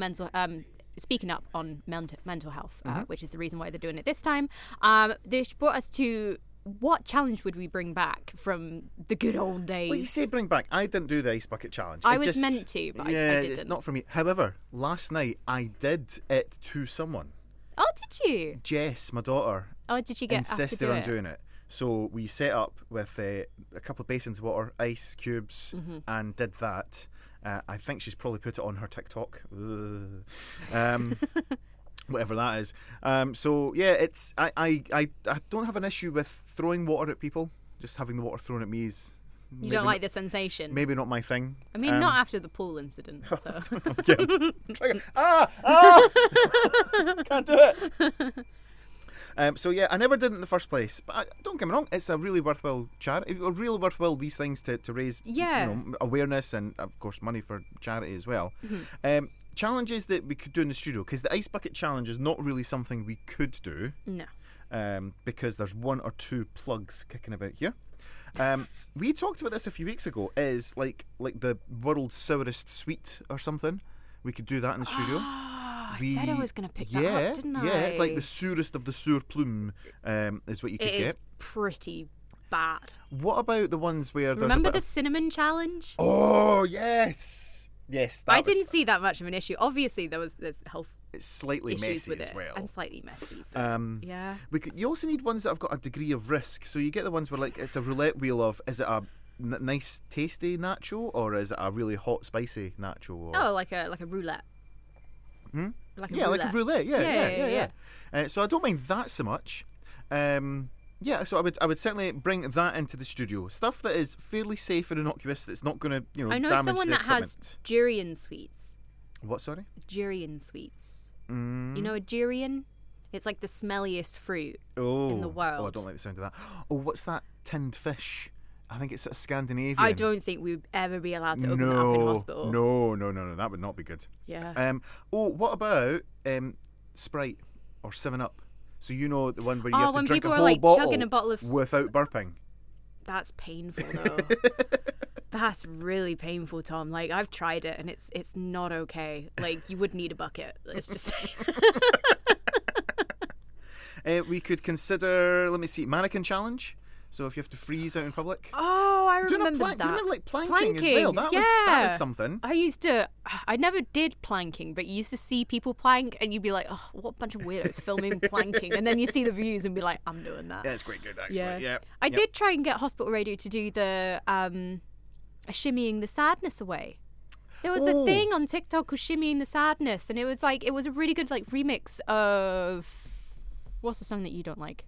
speaking up on mental health, which is the reason why they're doing it this time. This brought us to what challenge would we bring back from the good old days? Well, you say bring back. I didn't do the Ice Bucket Challenge. I was meant to, but I didn't. It's not for me. However, last night I did it to someone. Oh, did you? Jess, my daughter. Oh, did you get asked to insisted do on it? doing it. So we set up with a couple of basins of water, ice cubes, and did that. I think she's probably put it on her TikTok. Whatever that is. It's I don't have an issue with throwing water at people. Just having the water thrown at me is. You don't like the sensation? Maybe not my thing. I mean, not after the pool incident. So. Can't do it. I never did it in the first place. But don't get me wrong, it's a really worthwhile charity. Really worthwhile these things to raise awareness and, of course, money for charity as well. Challenges that we could do in the studio, because the Ice Bucket Challenge is not really something we could do. No. Because there's one or two plugs kicking about here. We talked about this a few weeks ago. Is like the world's sourest sweet or something. We could do that in the studio. I said I was going to pick that up, didn't I? Yeah, it's like the sourest of the sour plume is what you could get. It is pretty bad. What about the ones where there's Remember the cinnamon challenge? Oh, yes. Yes, I didn't see that much of an issue. Obviously, there's health it's slightly issues messy with as it, well. and slightly messy. But yeah. You also need ones that have got a degree of risk. So you get the ones where like it's a roulette wheel of, is it a nice tasty nacho or is it a really hot spicy nacho? Or... Oh, like a roulette. Like a roulette. Yeah. So I don't mind that so much. So I would certainly bring that into the studio. Stuff that is fairly safe and innocuous. That's not going to I know damage someone the that equipment. has durian sweets. What? Sorry. Durian sweets. You know a durian? It's like the smelliest fruit in the world. Oh, I don't like the sound of that. Oh, what's that tinned fish? I think it's sort of Scandinavian. I don't think we'd ever be allowed to open that up in hospital. No. That would not be good. Yeah. What about Sprite or 7-Up? So you know the one where you have to drink a whole whole bottle chugging a bottle of without burping. That's painful though. That's really painful, Tom. Like, I've tried it and it's not okay. Like, you would need a bucket. Let's just say. We could consider, let me see, mannequin challenge. So if you have to freeze out in public. Oh, I remember that. Do you remember like planking as well? That was something. I never did planking, but you used to see people plank and you'd be like, oh, what a bunch of weirdos filming planking. And then you see the views and be like, I'm doing that. Yeah, it's quite good actually. Yeah. I did try and get Hospital Radio to do the shimmying the sadness away. There was a thing on TikTok called Shimmying the Sadness, and it was a really good like remix of, what's the song that you don't like?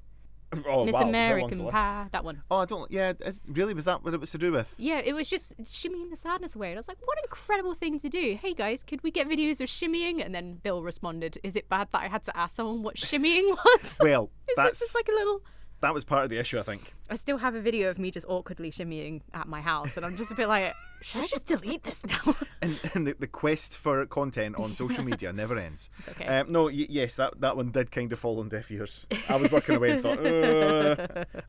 Oh, Miss wow, American Pie, that one. Oh, I don't. Yeah, really, was that what it was to do with? Yeah, it was just shimmying the sadness away. And I was like, what an incredible thing to do. Hey guys, could we get videos of shimmying? And then Bill responded, is it bad that I had to ask someone what shimmying was? Well, it's just like a little... That was part of the issue, I think. I still have a video of me just awkwardly shimmying at my house, and I'm just a bit like, should I just delete this now? And the quest for content on social media never ends. It's okay. Yes, that one did kind of fall on deaf ears. I was working away and thought,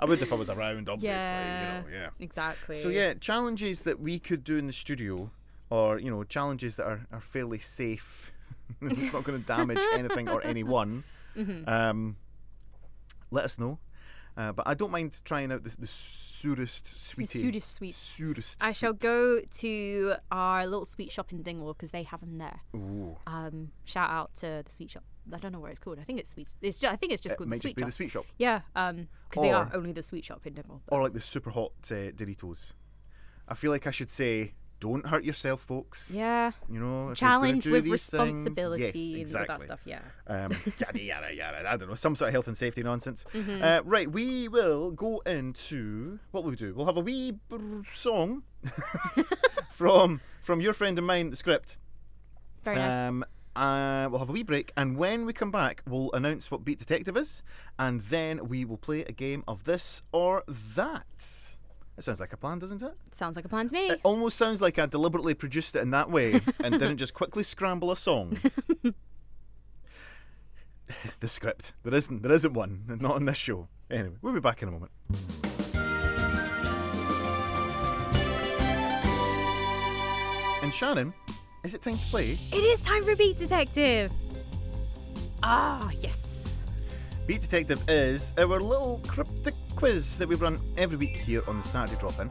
I would if I was around, obviously. Yeah, yeah. Exactly. So yeah, challenges that we could do in the studio, or challenges that are fairly safe. It's not going to damage anything or anyone. Mm-hmm. Let us know. But I don't mind trying out the surest sweetie. Surest. I shall go to our little sweet shop in Dingwall because they have them there. Ooh. Shout out to the sweet shop. I don't know what it's called. I think it's sweet. I think it's just called the sweet shop. It might just be the sweet shop. Yeah. Because they are only the sweet shop in Dingwall. Or like the super hot Doritos. I feel like I should say, don't hurt yourself, folks. Yeah. If challenge you're with these responsibility things, yes, exactly. and all that stuff. Yeah. Yada. I don't know, some sort of health and safety nonsense. Mm-hmm. Right, we will go into what will we do? We'll have a wee song from your friend of mine, the script. Very nice. We'll have a wee break, and when we come back, we'll announce what Beat Detective is, and then we will play a game of this or that. It sounds like a plan, doesn't it? Sounds like a plan to me. It almost sounds like I deliberately produced it in that way and didn't just quickly scramble a song. The script. There isn't one. Not on this show. Anyway, we'll be back in a moment. And Shannon, is it time to play? It is time for Beat Detective. Ah, yes. Beat Detective is our little cryptic quiz that we run every week here on the Saturday Drop-In.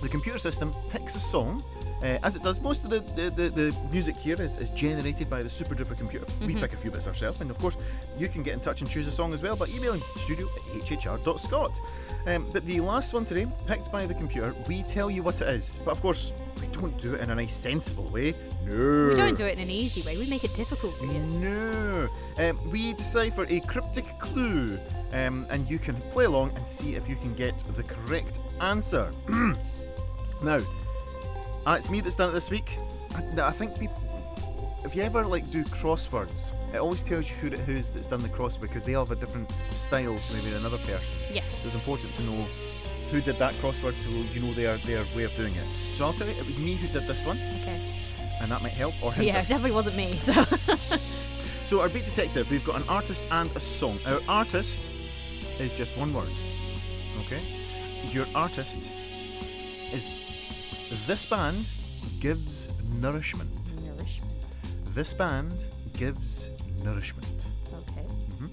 The computer system picks a song, as it does. Most of the music here is generated by the super duper computer. Mm-hmm. We pick a few bits ourselves, and of course you can get in touch and choose a song as well by emailing studio@hhr.scot. But the last one today, picked by the computer, we tell you what it is, but of course we don't do it in a nice sensible way. No. We don't do it in an easy way. We make it difficult for you. No. We decipher a cryptic clue, and you can play along and see if you can get the correct answer. Now, it's me that's done it this week. I think if you ever do crosswords, it always tells you who's that's done the crossword, because they all have a different style to maybe another person. Yes. So it's important to know who did that crossword, so you know their way of doing it. So I'll tell you, it was me who did this one. Okay. And that might help or hinder. Yeah, it definitely wasn't me. So. So our Beat Detective, we've got an artist and a song. Our artist is just one word. Okay. Your artist is "This band gives nourishment." Nourishment. This band gives nourishment. Okay. Mm-hmm.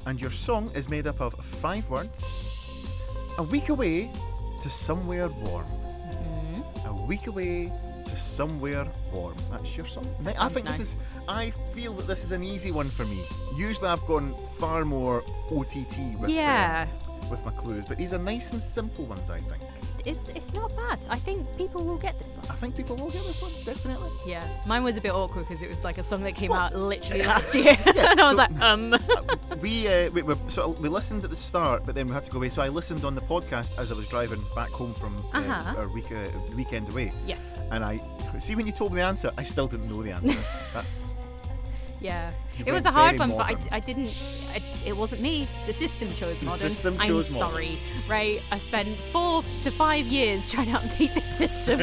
And your song is made up of 5 words. A week away to somewhere warm. Mm-hmm. A week away to somewhere warm. That's your song. I think nice. I feel that this is an easy one for me. Usually I've gone far more OTT with my clues, but these are nice and simple ones, I think. It's not bad. I think people will get this one. I think people will get this one, definitely. Yeah. Mine was a bit awkward because it was like a song that came out literally last year. Yeah, and I was we listened at the start, but then we had to go away. So I listened on the podcast as I was driving back home from our weekend away. Yes. And I see, when you told me the answer, I still didn't know the answer. That's... Yeah, it was a hard one, modern. But I didn't. It wasn't me. The system chose modern. The system chose modern. I'm sorry, right? I spent 4 to 5 years trying to update this system,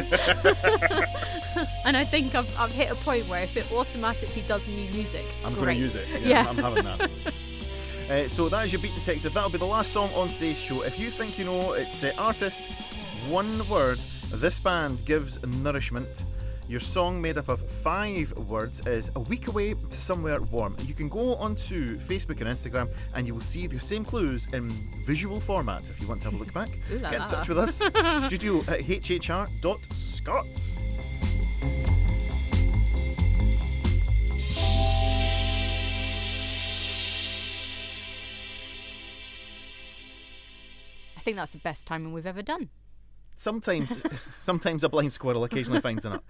and I think I've hit a point where if it automatically does new music, I'm going to use it. Yeah. I'm having that. So that is your Beat Detective. That'll be the last song on today's show. If you think you know, it's artist, one word, This band gives nourishment. Your song, made up of 5 words, is A Week Away to Somewhere Warm. You can go onto Facebook and Instagram and you will see the same clues in visual format if you want to have a look back. Get in touch with us. Studio at hhr.scots. I think that's the best timing we've ever done. Sometimes a blind squirrel occasionally finds a nut.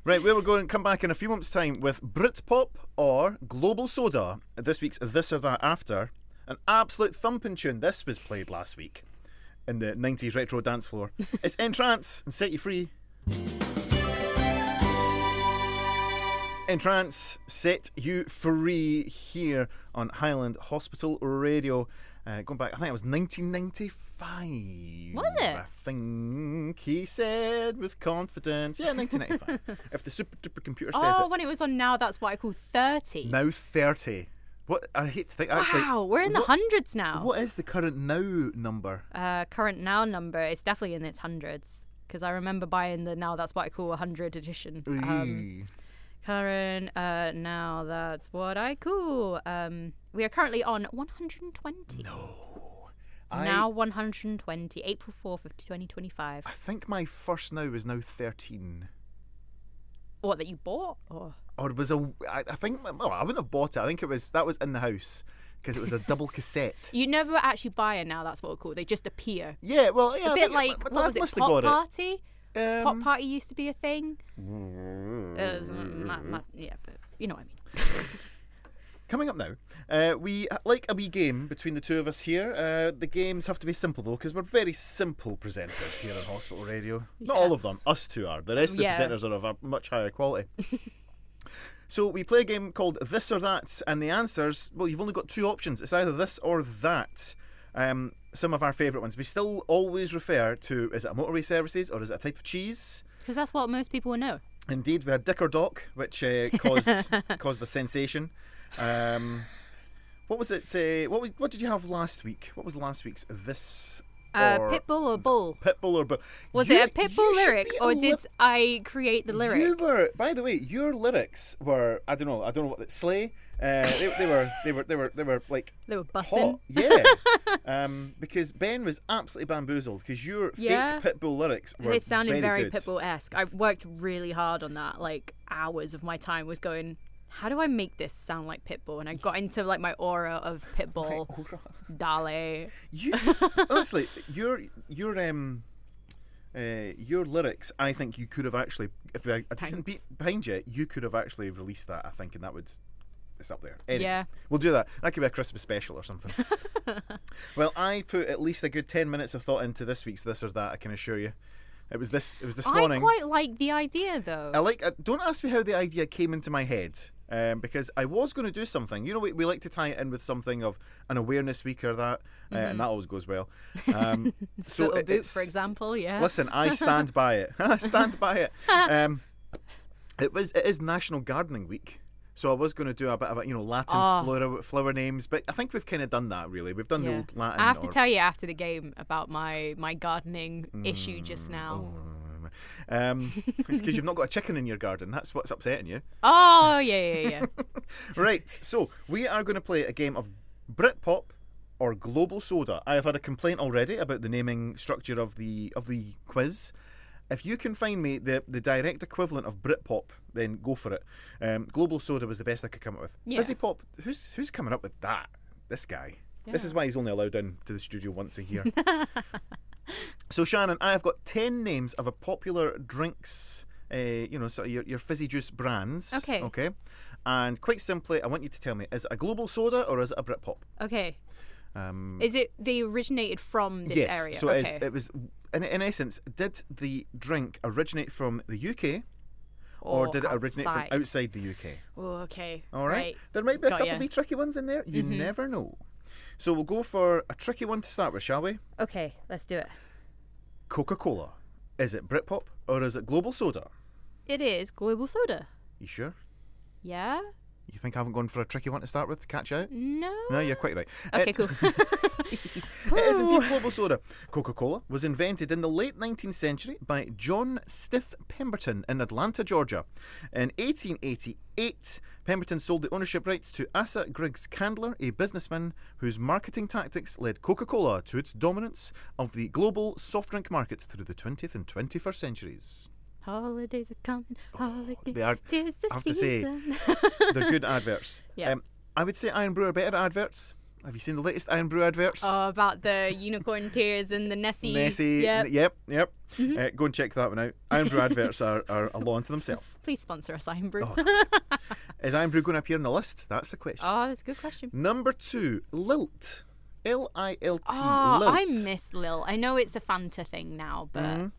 Right, we were going to come back in a few months' time with Britpop or Global Soda. This week's This or That After. An absolute thumping tune. This was played last week in the 90s retro dance floor. It's Entrance and Set You Free. Entrance, Set You Free here on Highland Hospital Radio. Going back, I think it was 1995. Was it? I think he said with confidence. Yeah, 1995. If the super duper computer says it. Oh, when it was on Now That's What I Call 30. Now 30. What? I hate to think. Actually, wow, we're in the hundreds now. What is the current Now number? Current Now number is definitely in its hundreds. Because I remember buying the Now That's What I Call 100 edition. Current Now That's What I Call. We are currently on 120. No. Now 120. April 4th of 2025. I think my first Now is now 13. What, that you bought? Or it was I think, well, I wouldn't have bought it. I think that was in the house because it was a double cassette. You never actually buy a Now That's What I Call. They just appear. Yeah, well, yeah. A bit like, what was it, Pop Party? Pop Party used to be a thing. Yeah, but you know what I mean. Coming up now, we like a wee game between the two of us here. The games have to be simple though, because we're very simple presenters here on Hospital Radio. Not all of them, us two are. The rest of the presenters are of a much higher quality. So we play a game called This or That, and the answers, well, you've only got 2 options. It's either this or that. Some of our favourite ones. We still always refer to, is it a motorway services or is it a type of cheese? Because that's what most people will know. Indeed, we had Dick or Doc, which caused a sensation. What was it? What did you have last week? What was last week's This? Pitbull or Bull? Pitbull or Bull? Was it a Pitbull lyric, or did I create the lyric? You were. By the way, your lyrics were. I don't know what Slay. They were like. They were bussing. Hot. Yeah. Because Ben was absolutely bamboozled because your fake Pitbull lyrics were. It sounded very good. Pitbull-esque. I worked really hard on that. Like hours of my time was going, how do I make this sound like Pitbull? And I got into like my aura of Pitbull. Dale. Honestly, your lyrics, I think you could have actually, if we had a decent beat behind you, you could have actually released that, I think, and that would, it's up there. Anyway, yeah. We'll do that. That could be a Christmas special or something. Well, I put at least a good 10 minutes of thought into this week's This or That, I can assure you. It was this morning. I quite like the idea, though. Don't ask me how the idea came into my head. Because I was going to do something. You know, we like to tie it in with something of an awareness week or that, and that always goes well. So boot, for example, yeah. Listen, I stand by it. I stand by it. It is National Gardening Week, so I was going to do a bit of Latin flower names, but I think we've kind of done that. Really, we've done the old Latin. I have to tell you after the game about my gardening issue just now. It's because you've not got a chicken in your garden. That's what's upsetting you. Oh, yeah. Right, so we are going to play a game of Britpop or Global Soda. I have had a complaint already about the naming structure of the quiz. If you can find me the direct equivalent of Britpop, then go for it. Global Soda was the best I could come up with. Yeah. Fizzy Pop, who's coming up with that? This guy. Yeah. This is why he's only allowed in to the studio once a year. So Shannon, I have got 10 names of a popular drinks, sort of your fizzy juice brands. Okay. And quite simply, I want you to tell me, is it a Global Soda or is it a Britpop? Okay. Is it they originated from this area? Yes. So it was in essence, did the drink originate from the UK? Or did it originate from outside the UK? Oh, okay. All right. There might be a couple of wee tricky ones in there. You never know. So we'll go for a tricky one to start with, shall we? Okay, let's do it. Coca-Cola. Is it Britpop or is it Global Soda? It is Global Soda. You sure? Yeah? You think I haven't gone for a tricky one to start with to catch you out? No. No, you're quite right. Okay, cool. It is indeed global soda. Coca-Cola was invented in the late 19th century by John Stith Pemberton in Atlanta, Georgia. In 1888, Pemberton sold the ownership rights to Asa Griggs Candler, a businessman whose marketing tactics led Coca-Cola to its dominance of the global soft drink market through the 20th and 21st centuries. Holidays are coming. Holidays. They are, Tis the I have to say, season. they're good adverts. Yeah. I would say Iron Brew are better at adverts. Have you seen the latest Iron Brew adverts? Oh, about the unicorn tears and the Nessie. Nessie. Yep. Yep. Go and check that one out. Iron Brew adverts are a law unto themselves. Please sponsor us, Iron Brew. Oh. Is Iron Brew going to appear on the list? That's the question. Oh, that's a good question. Number 2, Lilt. Lilt. Oh, Lilt. I miss Lil. I know it's a Fanta thing now, but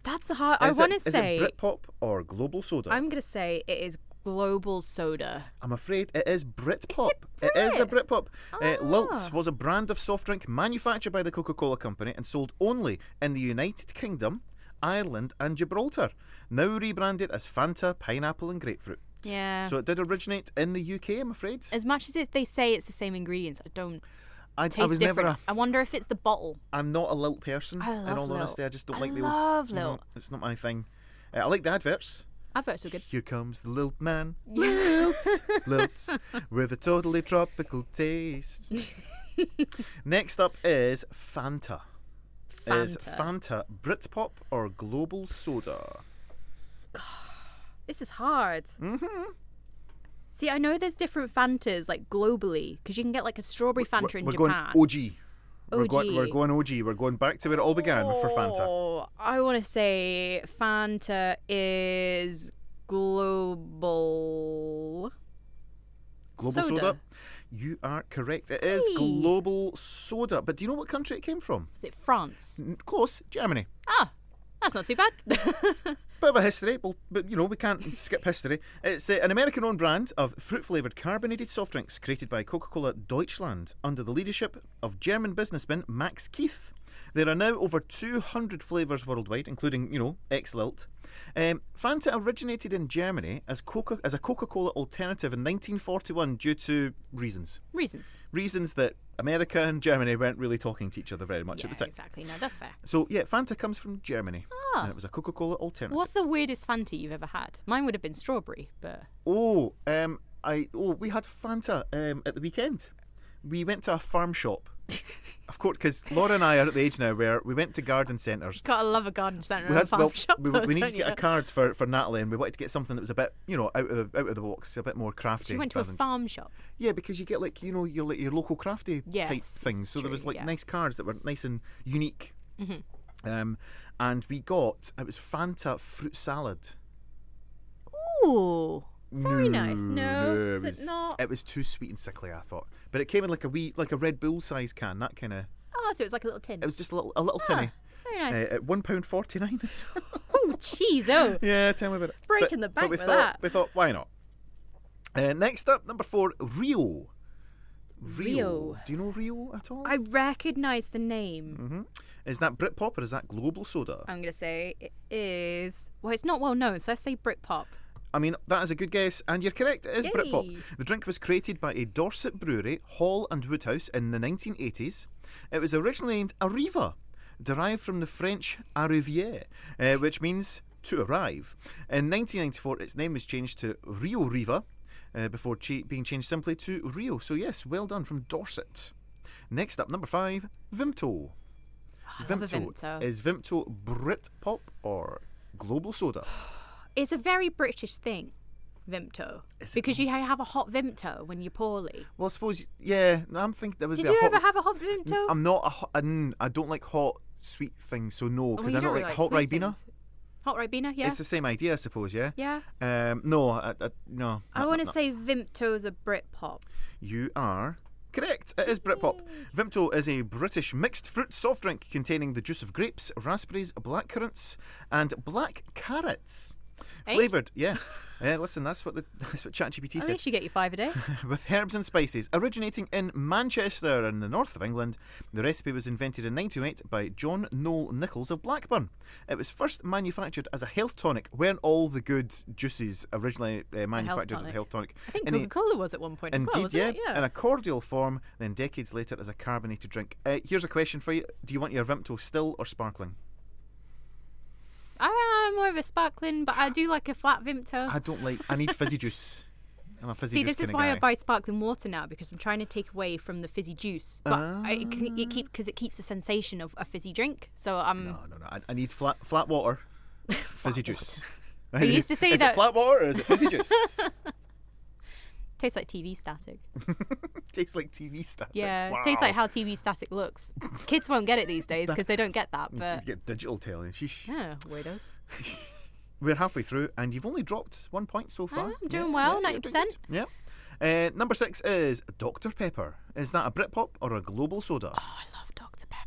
that's a hard. I want to say. Is it Britpop or Global Soda? I'm going to say it is Global Soda. I'm afraid it is Britpop. Is it It is a Britpop. Ah. Lilt was a brand of soft drink manufactured by the Coca-Cola Company and sold only in the United Kingdom, Ireland and Gibraltar. Now rebranded as Fanta, Pineapple and Grapefruit. Yeah. So it did originate in the UK, I'm afraid. As much as they say it's the same ingredients, I don't I taste was different. never I wonder if it's the bottle. I'm not a Lilt person. I In love all Lilt. honesty, I just don't like the love No, Lilt. it's not my thing. I like the adverts. Adverts are good. Here comes the Lilt man. Lilt, Lilt, with a totally tropical taste. Next up is Fanta. Is Fanta Britpop or Global Soda? This is hard. See, I know there's different Fantas, like globally, because you can get like a strawberry Fanta in we're Japan. going OG. We're OG. going OG. We're going back to where it all began for Fanta. Oh, I want to say Fanta is global. Global soda. You are correct. It is Hey. Global Soda. But do you know what country it came from? Is it France? Close. Germany. Ah, that's not too bad. Bit of a history, but we can't skip history. It's an American-owned brand of fruit-flavoured carbonated soft drinks created by Coca-Cola Deutschland under the leadership of German businessman Max Keith. There are now over 200 flavours worldwide, including, ex-Lilt. Fanta originated in Germany as a Coca-Cola alternative in 1941 due to reasons. Reasons that America and Germany weren't really talking to each other very much at the time. Exactly. No, that's fair. So, Fanta comes from Germany. Ah. And it was a Coca-Cola alternative. What's the weirdest Fanta you've ever had? Mine would have been strawberry, but... We had Fanta at the weekend. We went to a farm shop. Of course, because Laura and I are at the age now where we went to garden centres. Gotta love a garden centre and a farm shop. We needed to get a card for Natalie, and we wanted to get something that was a bit, out of the box, a bit more crafty. You went to a farm shop? Yeah, because you get your local crafty type things. So there was nice cards that were nice and unique. And we got, it was Fanta fruit salad. Ooh. Very nice. No, is it not? It was too sweet and sickly, I thought. But it came in like a Red Bull size can, that kind of. Oh, so it was like a little tin. It was just a little tinny. Very nice. At £1.49. Oh, jeez, oh. Yeah, tell me about it. Breaking the bank we with thought, that. We thought, why not? Next up, number 4, Rio. Rio. Do you know Rio at all? I recognise the name. Is that Britpop or is that Global Soda? I'm going to say it is... Well, it's not well known, so let's say Britpop. I mean, that is a good guess, and you're correct, it is Yay. Britpop. The drink was created by a Dorset brewery, Hall and Woodhouse, in the 1980s. It was originally named Arriva, derived from the French arrivier, which means to arrive. In 1994, its name was changed to Rio Riva, before being changed simply to Rio. So yes, well done from Dorset. Next up, number 5, Vimto. Vimto. Is Vimto Britpop or Global Soda? It's a very British thing, Vimto. Because you have a hot Vimto when you're poorly. Well, I suppose, yeah. I'm thinking there was. Did you ever have a hot Vimto? I'm not I don't like hot, sweet things, so no. Because I don't like hot sweet Ribena. things. Hot Ribena, yeah. It's the same idea, I suppose, yeah? Yeah. No, no. I want to say Vimto's a Britpop. You are correct. It is Britpop. Vimto is a British mixed fruit soft drink containing the juice of grapes, raspberries, black currants, and black carrots. Flavoured, yeah. Listen, that's what ChatGPT At said. least you get your 5 a day. With herbs and spices. Originating in Manchester in the north of England, the recipe was invented in 1908 by John Noel Nichols of Blackburn. It was first manufactured as a health tonic. Weren't all the good juices originally manufactured as a health tonic? I think Coca-Cola was at one point as well, wasn't it? Yeah. In a cordial form, then decades later as a carbonated drink. Here's a question for you. Do you want your Vimto still or sparkling? I'm more of a sparkling, but I do like a flat Vimto. I need fizzy juice. I'm a fizzy juice this is why I buy sparkling water now, because I'm trying to take away from the fizzy juice. But it keeps the sensation of a fizzy drink. So I'm... No. I need flat water, fizzy juice. They used to say is that... it flat water or is it fizzy juice? Tastes like TV static. Tastes like TV static. Yeah, wow. It tastes like how TV static looks. Kids won't get it these days because they don't get that. But you get digital telly. Sheesh. Yeah, weirdos. We're halfway through, and you've only dropped 1 point so far. I'm doing well, 90%. Yeah. Number 6 is Dr. Pepper. Is that a Britpop or a global soda? Oh, I love Dr. Pepper.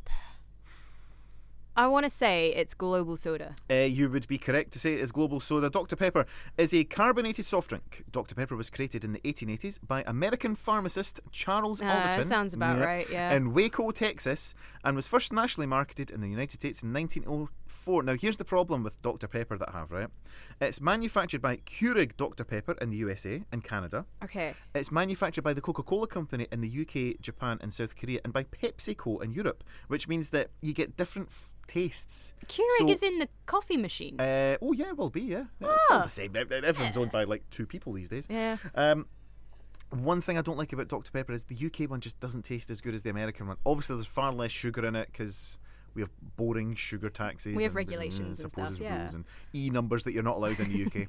I want to say it's global soda. You would be correct to say it is global soda. Dr. Pepper is a carbonated soft drink. Dr. Pepper was created in the 1880s by American pharmacist Charles Alderton. That sounds about right, yeah. In Waco, Texas, and was first nationally marketed in the United States in 1904. Now, here's the problem with Dr. Pepper that I have, right? It's manufactured by Keurig Dr. Pepper in the USA and Canada. Okay. It's manufactured by the Coca-Cola Company in the UK, Japan, and South Korea, and by PepsiCo in Europe, which means that you get different tastes. Keurig is in the coffee machine. Oh yeah, will be, yeah. It's all the same. Everyone's owned by like 2 people these days. Yeah. One thing I don't like about Dr. Pepper is the UK one just doesn't taste as good as the American one. Obviously, there's far less sugar in it because we have boring sugar taxes. We have regulations and stuff, yeah. Rules and numbers that you're not allowed in the UK.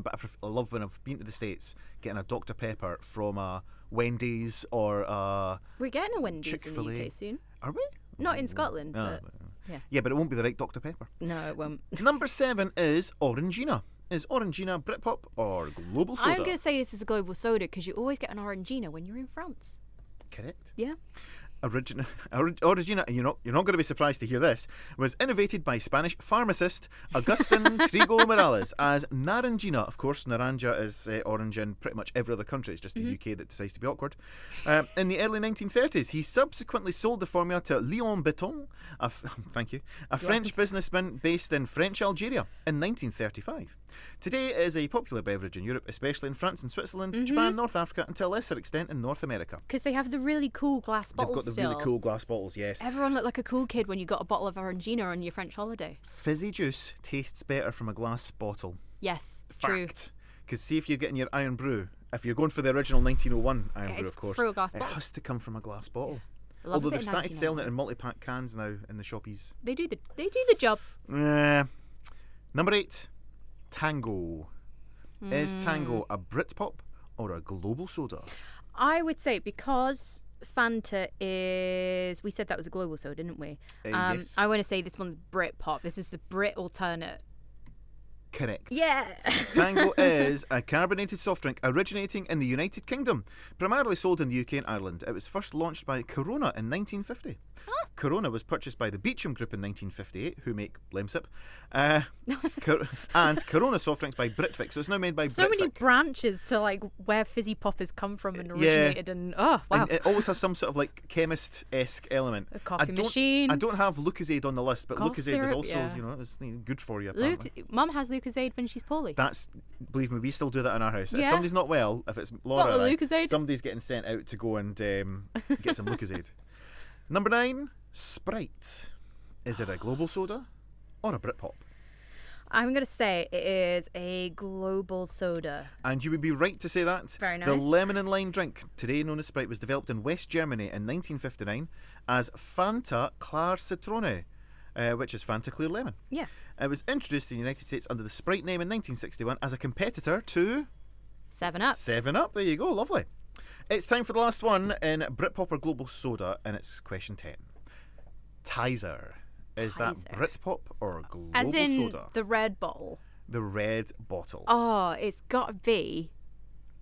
But I love when I've been to the States getting a Dr. Pepper from a Wendy's or a We're getting a Wendy's Chick-fil-A. in the UK soon. Are we? Not in Scotland, but yeah. Yeah, but it won't be the right Dr. Pepper. No, it won't. Number 7 is Orangina. Is Orangina Britpop or global soda? I'm going to say this is a global soda because you always get an Orangina when you're in France. Correct. Yeah. Orangina, and you're not going to be surprised to hear this, was innovated by Spanish pharmacist Agustin Trigo Morales as Narangina. Of course, Naranja is orange in pretty much every other country. It's just the UK that decides to be awkward. In the early 1930s, he subsequently sold the formula to Léon Beton, a French businessman based in French Algeria in 1935. Today it is a popular beverage in Europe, especially in France and Switzerland, Japan, North Africa, and to a lesser extent in North America. Because they have the really cool glass bottles. They've got the really cool glass bottles, yes. Everyone looked like a cool kid when you got a bottle of Orangina on your French holiday. Fizzy juice tastes better from a glass bottle. Yes, Fact. Because see if you're getting your Iron Brew, if you're going for the original 1901 Iron Brew, of course, through a glass it bottle. has to come from a glass bottle. Yeah. Although they've started selling it in multi-pack cans now in the shoppies. They do the job. Number 8, Tango. Is Tango a Britpop or a global soda? I would say because Fanta is... We said that was a global soda, didn't we? Yes. I want to say this one's Britpop. This is the Brit alternate. Correct. Yeah. Tango is a carbonated soft drink originating in the United Kingdom, primarily sold in the UK and Ireland. It was first launched by Corona in 1950. Corona was purchased by the Beecham Group in 1958, who make Lemsip, and Corona soft drinks by Britvic. So it's now made by Britvic. So many branches to like where fizzy pop has come from and originated, and oh wow! And it always has some sort of like chemist-esque element. A coffee machine. I don't have Lucozade on the list, but Lucozade was also yeah. good for you. Apparently. Mum has Lucozade when she's poorly. Believe me, we still do that in our house. Yeah. If somebody's not well, if it's Laura, Bottle of Lucozade. Somebody's getting sent out to go and get some Lucozade. Number 9, Sprite. Is it a global soda or a Britpop? I'm going to say it is a global soda. And you would be right to say that. Very nice. The lemon and lime drink, today known as Sprite, was developed in West Germany in 1959 as Fanta Clar Citrone, which is Fanta Clear Lemon. Yes. It was introduced in the United States under the Sprite name in 1961 as a competitor to... 7-Up. 7-Up, there you go, lovely. It's time for the last one in Britpop or global soda, and it's question 10. Tizer. Is that Britpop or global As in soda? the red bottle. The red bottle. Oh, it's got to be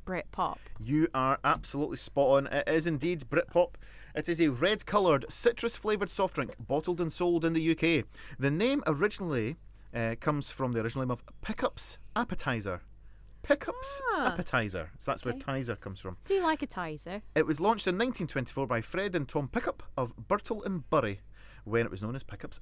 Britpop. You are absolutely spot on. It is indeed Britpop. It is a red-coloured, citrus-flavoured soft drink bottled and sold in the UK. The name originally comes from the original name of Pickup's Appetizer. Pickup's Appetizer. So that's where Tizer comes from. Do you like a Tizer? It was launched in 1924 by Fred and Tom Pickup of Birtle and Bury, when it was known as Pickup's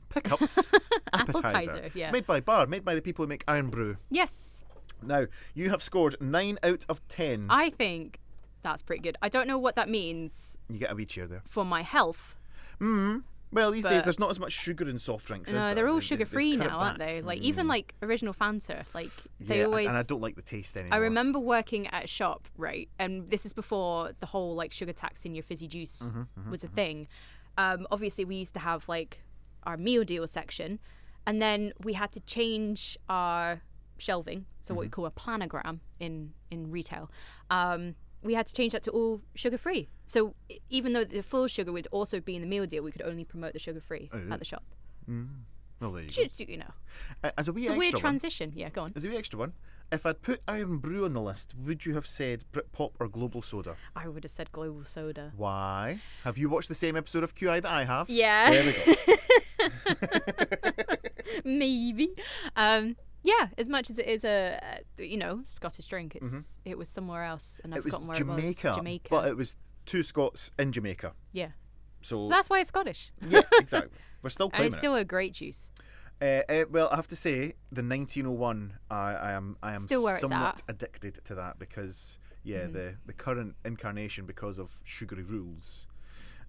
Pickup's Appetizer. Yeah. It's made by Bar, made by the people who make Iron Brew. Yes. Now, you have scored 9 out of 10. I think that's pretty good. I don't know what that means You get a wee cheer there. for my health. Well, these days there's not as much sugar in soft drinks, is No, there? they're all They've sugar-free cut it now, aren't back. they? Like, even, like, original Fanta. Like, they Yeah, always... and I don't like the taste anymore. I remember working at a shop, right? And this is before the whole, like, sugar tax in your fizzy juice was a thing. Obviously, we used to have, like, our meal deal section. And then we had to change our shelving, so what we call a planogram in retail. We had to change that to all sugar-free. So even though the full sugar would also be in the meal deal, we could only promote the sugar-free at the shop. Well, there you go. Just, you know. As a wee It's a extra weird one, transition. Yeah, go on. as a wee extra one, if I'd put Iron Brew on the list, would you have said Britpop or Global Soda? I would have said Global Soda. Why? Have you watched the same episode of QI that I have? Yeah. There we go. Maybe. Yeah, as much as it is a Scottish drink, it was somewhere else, and I've It was forgotten where Jamaica, it was. Jamaica. but it was two Scots in Jamaica. Yeah. So That's why it's Scottish. yeah, exactly. We're still And claiming it's still a great juice. well, I have to say, the 1901, I am Still where it's somewhat at. addicted to that because, the current incarnation, because of sugary rules.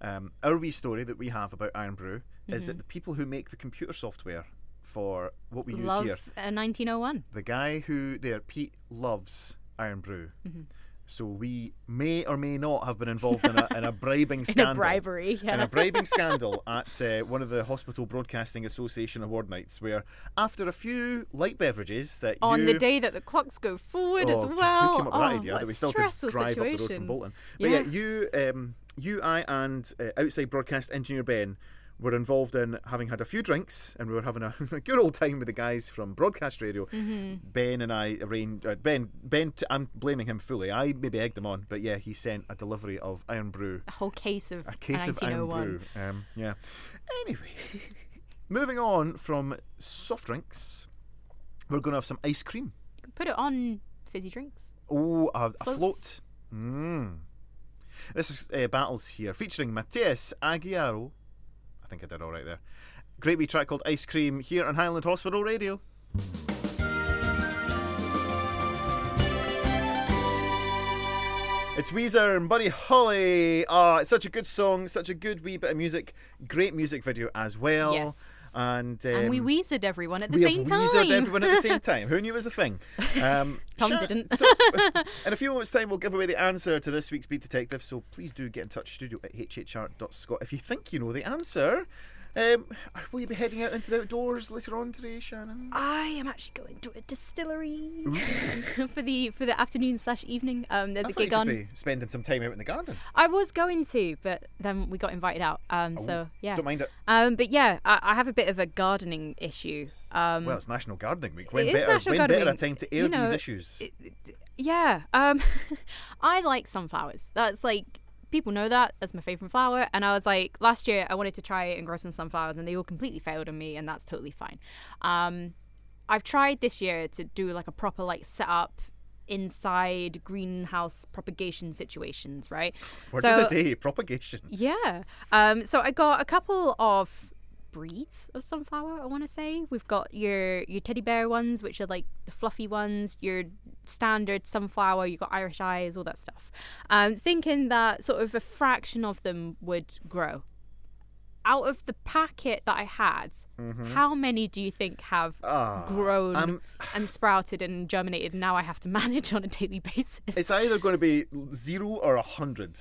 Our wee story that we have about Iron Brew is that the people who make the computer software for what we use Love here, a 1901. the guy who Pete, loves Iron Brew. So we may or may not have been involved in a bribing scandal. In a bribery, yeah. In a bribing scandal at one of the Hospital Broadcasting Association award nights, where after a few light beverages that On the day that the clocks go forward as well. Who came up with that idea? What That a we still had to stressful drive up the road situation. from Bolton. But I, and outside broadcast engineer Ben were involved in having had a few drinks, and we were having a good old time with the guys from Broadcast Radio. Ben and I arranged. I'm blaming him fully. I maybe egged him on, but yeah, he sent a delivery of Iron Brew. A whole case of A case of Iron 1901. Brew. Yeah. Anyway, moving on from soft drinks, we're going to have some ice cream. Put it on fizzy drinks. Oh, a Floats. float. This is Battles here, featuring Matias Aguiaro. I think I did all right there. Great wee track called Ice Cream here on Highland Hospital Radio. It's Weezer and Buddy Holly. It's such a good song, such a good wee bit of music. Great music video as well. Yes. And we Weezered everyone at the we same have time. Weezered everyone at the same time. Who knew it was a thing? Tom didn't. So, in a few moments' time, we'll give away the answer to this week's Beat Detective. So please do get in touch, studio@hhr.scot. If you think you know the answer, will you be heading out into the outdoors later on today, Shannon? I am actually going to a distillery for the afternoon/evening. There's a gig on. Be spending some time out in the garden. I was going to, but then we got invited out. So yeah. Don't mind it. But yeah, I have a bit of a gardening issue. Well, it's National Gardening Week. When It is better, National when Gardening better a time to air these issues? Yeah. I like sunflowers. That's like, people know that. That's my favourite flower. And I was like, last year I wanted to try and grow some sunflowers, and they all completely failed on me, and that's totally fine. I've tried this year to do like a proper like setup inside greenhouse propagation situations, right? Word of the day, propagation. Yeah. So I got a couple of breeds of sunflower, I want to say. We've got your teddy bear ones, which are like the fluffy ones, your standard sunflower, you've got Irish eyes, all that stuff. Thinking that sort of a fraction of them would grow. Out of the packet that I had, how many do you think have grown and sprouted and germinated, and now I have to manage on a daily basis? It's either going to be 0 or 100.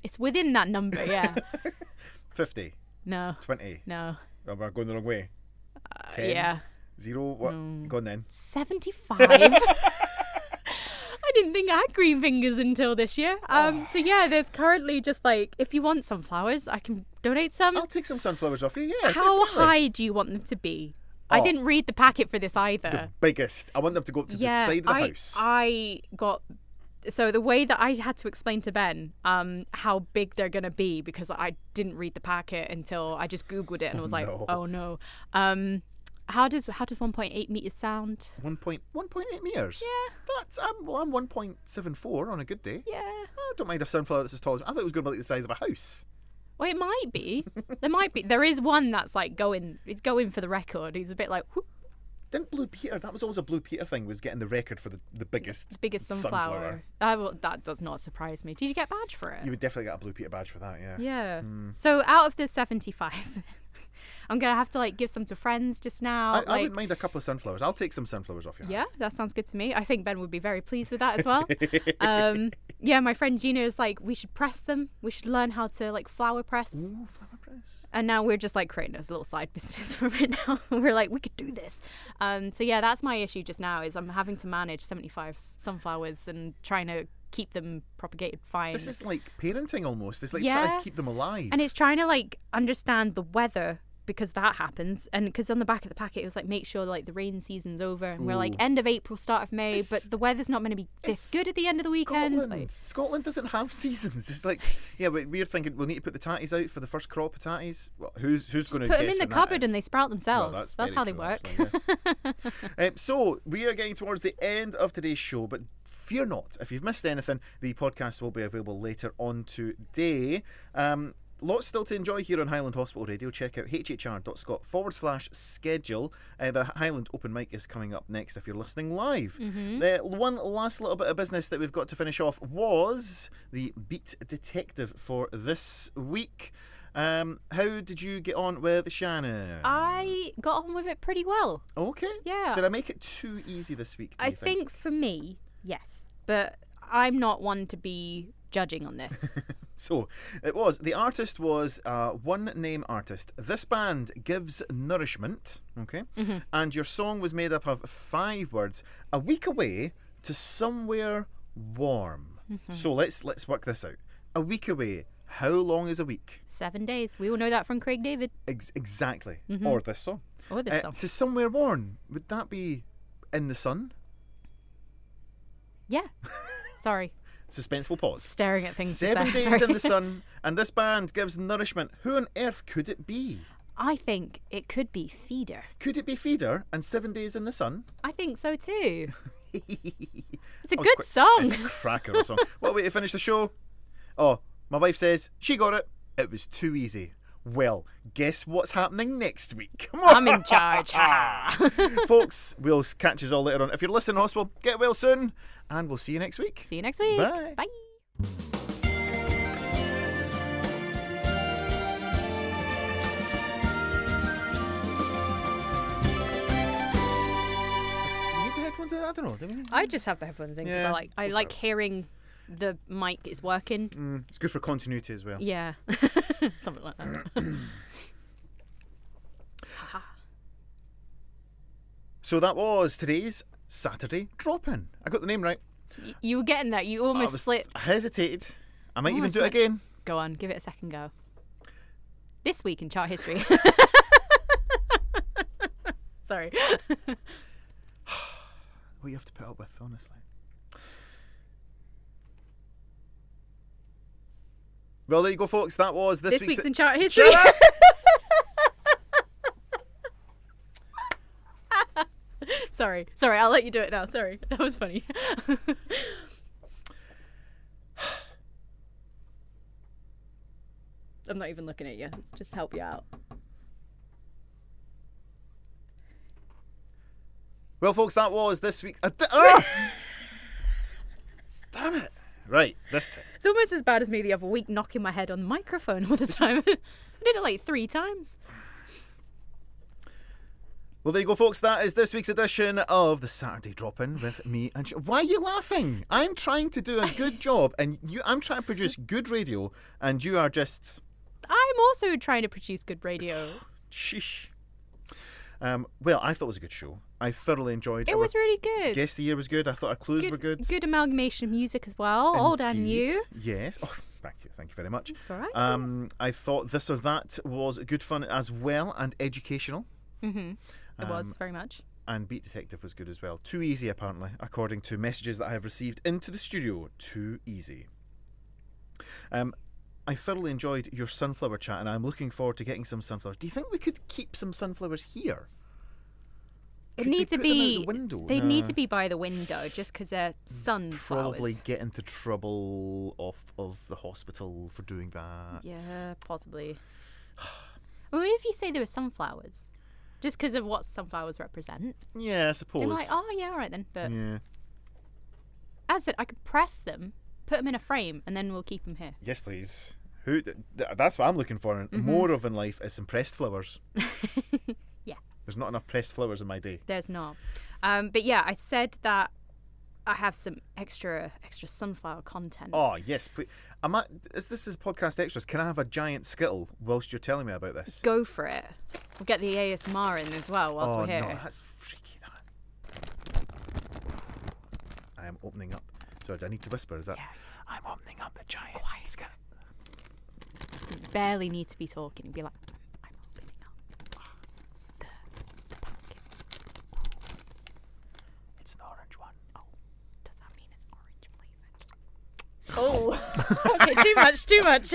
It's within that number, yeah. 50. No. 20. No. Oh, am I going the wrong way? 10. Yeah. 0. What? Go on then. 75. I didn't think I had green fingers until this year. So yeah, there's currently just like, if you want sunflowers, I can donate some. I'll take some sunflowers off you. Yeah. How definitely. high do you want them to be? I didn't read the packet for this either. The biggest. I want them to go up to the side of the house. I got. So the way that I had to explain to Ben how big they're going to be, because I didn't read the packet until I just Googled it and was like, no. oh no. How does 1.8 meters sound? 1.8 meters. Yeah. That's I'm 1.74 on a good day. Yeah. I don't mind a sunflower that's as tall as I thought it was going to be like the size of a house. Well, it might be. There might be. There is one that's like going. It's going for the record. He's a bit like. Whoop. Didn't Blue Peter? That was always a Blue Peter thing. Was getting the record for the biggest sunflower. That does not surprise me. Did you get a badge for it? You would definitely get a Blue Peter badge for that. Yeah. Yeah. So out of the 75. I'm going to have to like give some to friends just now. I wouldn't mind a couple of sunflowers. I'll take some sunflowers off your hand. Yeah, that sounds good to me. I think Ben would be very pleased with that as well. Yeah, my friend Gina is like, we should press them. We should learn how to like flower press. Ooh, flower press. And now we're just like creating a little side business from it now. We're like, we could do this. So yeah, that's my issue just now is I'm having to manage 75 sunflowers and trying to keep them propagated fine. This is like parenting almost. It's like trying to keep them alive. And it's trying to like understand the weather, because that happens, and because on the back of the packet it was like, make sure like the rain season's over, and we're like end of April, start of May, but the weather's not going to be this good at the end of the weekend. Scotland doesn't have seasons. It's like, yeah, but we're thinking we'll need to put the tatties out for the first crop of tatties. Well, who's going to put them in the cupboard and they sprout themselves? Well, that's how they work. Actually, yeah. So we are getting towards the end of today's show, but fear not, if you've missed anything, the podcast will be available later on today. Lots still to enjoy here on Highland Hospital Radio. Check out hr.scot/schedule. The Highland Open Mic is coming up next if you're listening live. One last little bit of business that we've got to finish off was the Beat Detective for this week. How did you get on with Shannon? I got on with it pretty well. Okay. Yeah. Did I make it too easy this week, I think for me, yes. But I'm not one to be judging on this. So it was. The artist was one name artist. This band gives nourishment. Okay. And your song was made up of 5 words. A week away to somewhere warm. So let's work this out. A week away. How long is a week? 7 days. We all know that from Craig David. Exactly. Or this song. Or this song. To somewhere warm. Would that be in the sun? Yeah. Sorry. Suspenseful pause. Staring at things. 7 days in the sun, and this band gives nourishment. Who on earth could it be? I think it could be Feeder. Could it be Feeder and 7 days in the sun? I think so too. It's a good song. It's a cracker of a song. What way to finish the show? Oh, my wife says she got it. It was too easy. Well, guess what's happening next week? I'm in charge. Folks, we'll catch us all later on. If you're listening to Hospital, get well soon, and we'll see you next week. See you next week. Bye. Bye. You need the headphones in? I don't know. Do we? I just have the headphones in because Yeah, I like hearing the mic is working. It's good for continuity as well. Yeah. Something like that. So that was today's Saturday drop-in. I got the name right. You were getting that. You almost slipped. I hesitated. I might even Almost do it again. Go on, give it a second go. This week in chart history. Sorry. What you have to put up with, honestly. Well, there you go, folks. That was this week's in chart history. Sorry, I'll let you do it now. Sorry, that was funny. I'm not even looking at you. Let's just help you out. Well, folks, that was this week. Damn it. Right, this time. It's almost as bad as me the other week knocking my head on the microphone all the time. I did it like 3 times. Well, there you go, folks. That is this week's edition of the Saturday Drop-In with me and Why are you laughing? I'm trying to do a good job, and I'm trying to produce good radio, and you are just... I'm also trying to produce good radio. Sheesh. Well, I thought it was a good show. I thoroughly enjoyed it. It was really good. Guess the year was good. I thought our clues were good. Good amalgamation of music as well. Indeed. Old and new. Yes. Oh, thank you very much. That's all right. I thought This or That was good fun as well, and educational. It was very much. And Beat Detective was good as well. Too easy, apparently, according to messages that I have received into the studio. Too easy. I thoroughly enjoyed your sunflower chat, and I'm looking forward to getting some sunflowers. Do you think we could keep some sunflowers here? It Could needs we to put them out be. the window? They Nah. need to be by the window, just because they're sunflowers. Probably get into trouble off of the hospital for doing that. Yeah, possibly. Or maybe if you say they were sunflowers, just because of what sunflowers represent. Yeah, I suppose. They're like, oh yeah, all right then. But Yeah. as I said, I could press them, put them in a frame, and then we'll keep them here. Yes, please. That's what I'm looking for. More of in life is some pressed flowers. Yeah. There's not enough pressed flowers in my day. There's not. But yeah, I said that I have some extra sunflower content. Oh, yes, please. This is podcast extras. Can I have a giant skittle whilst you're telling me about this? Go for it. We'll get the ASMR in as well whilst we're here. No, that's freaky, that. I am opening up. Sorry, do I need to whisper? Is that? Yeah. I'm opening up the giant Quiet. skittle. You barely need to be talking. Be like, I'm opening up the pumpkin. It's an orange one. Oh, does that mean it's orange flavored? Oh, okay, too much.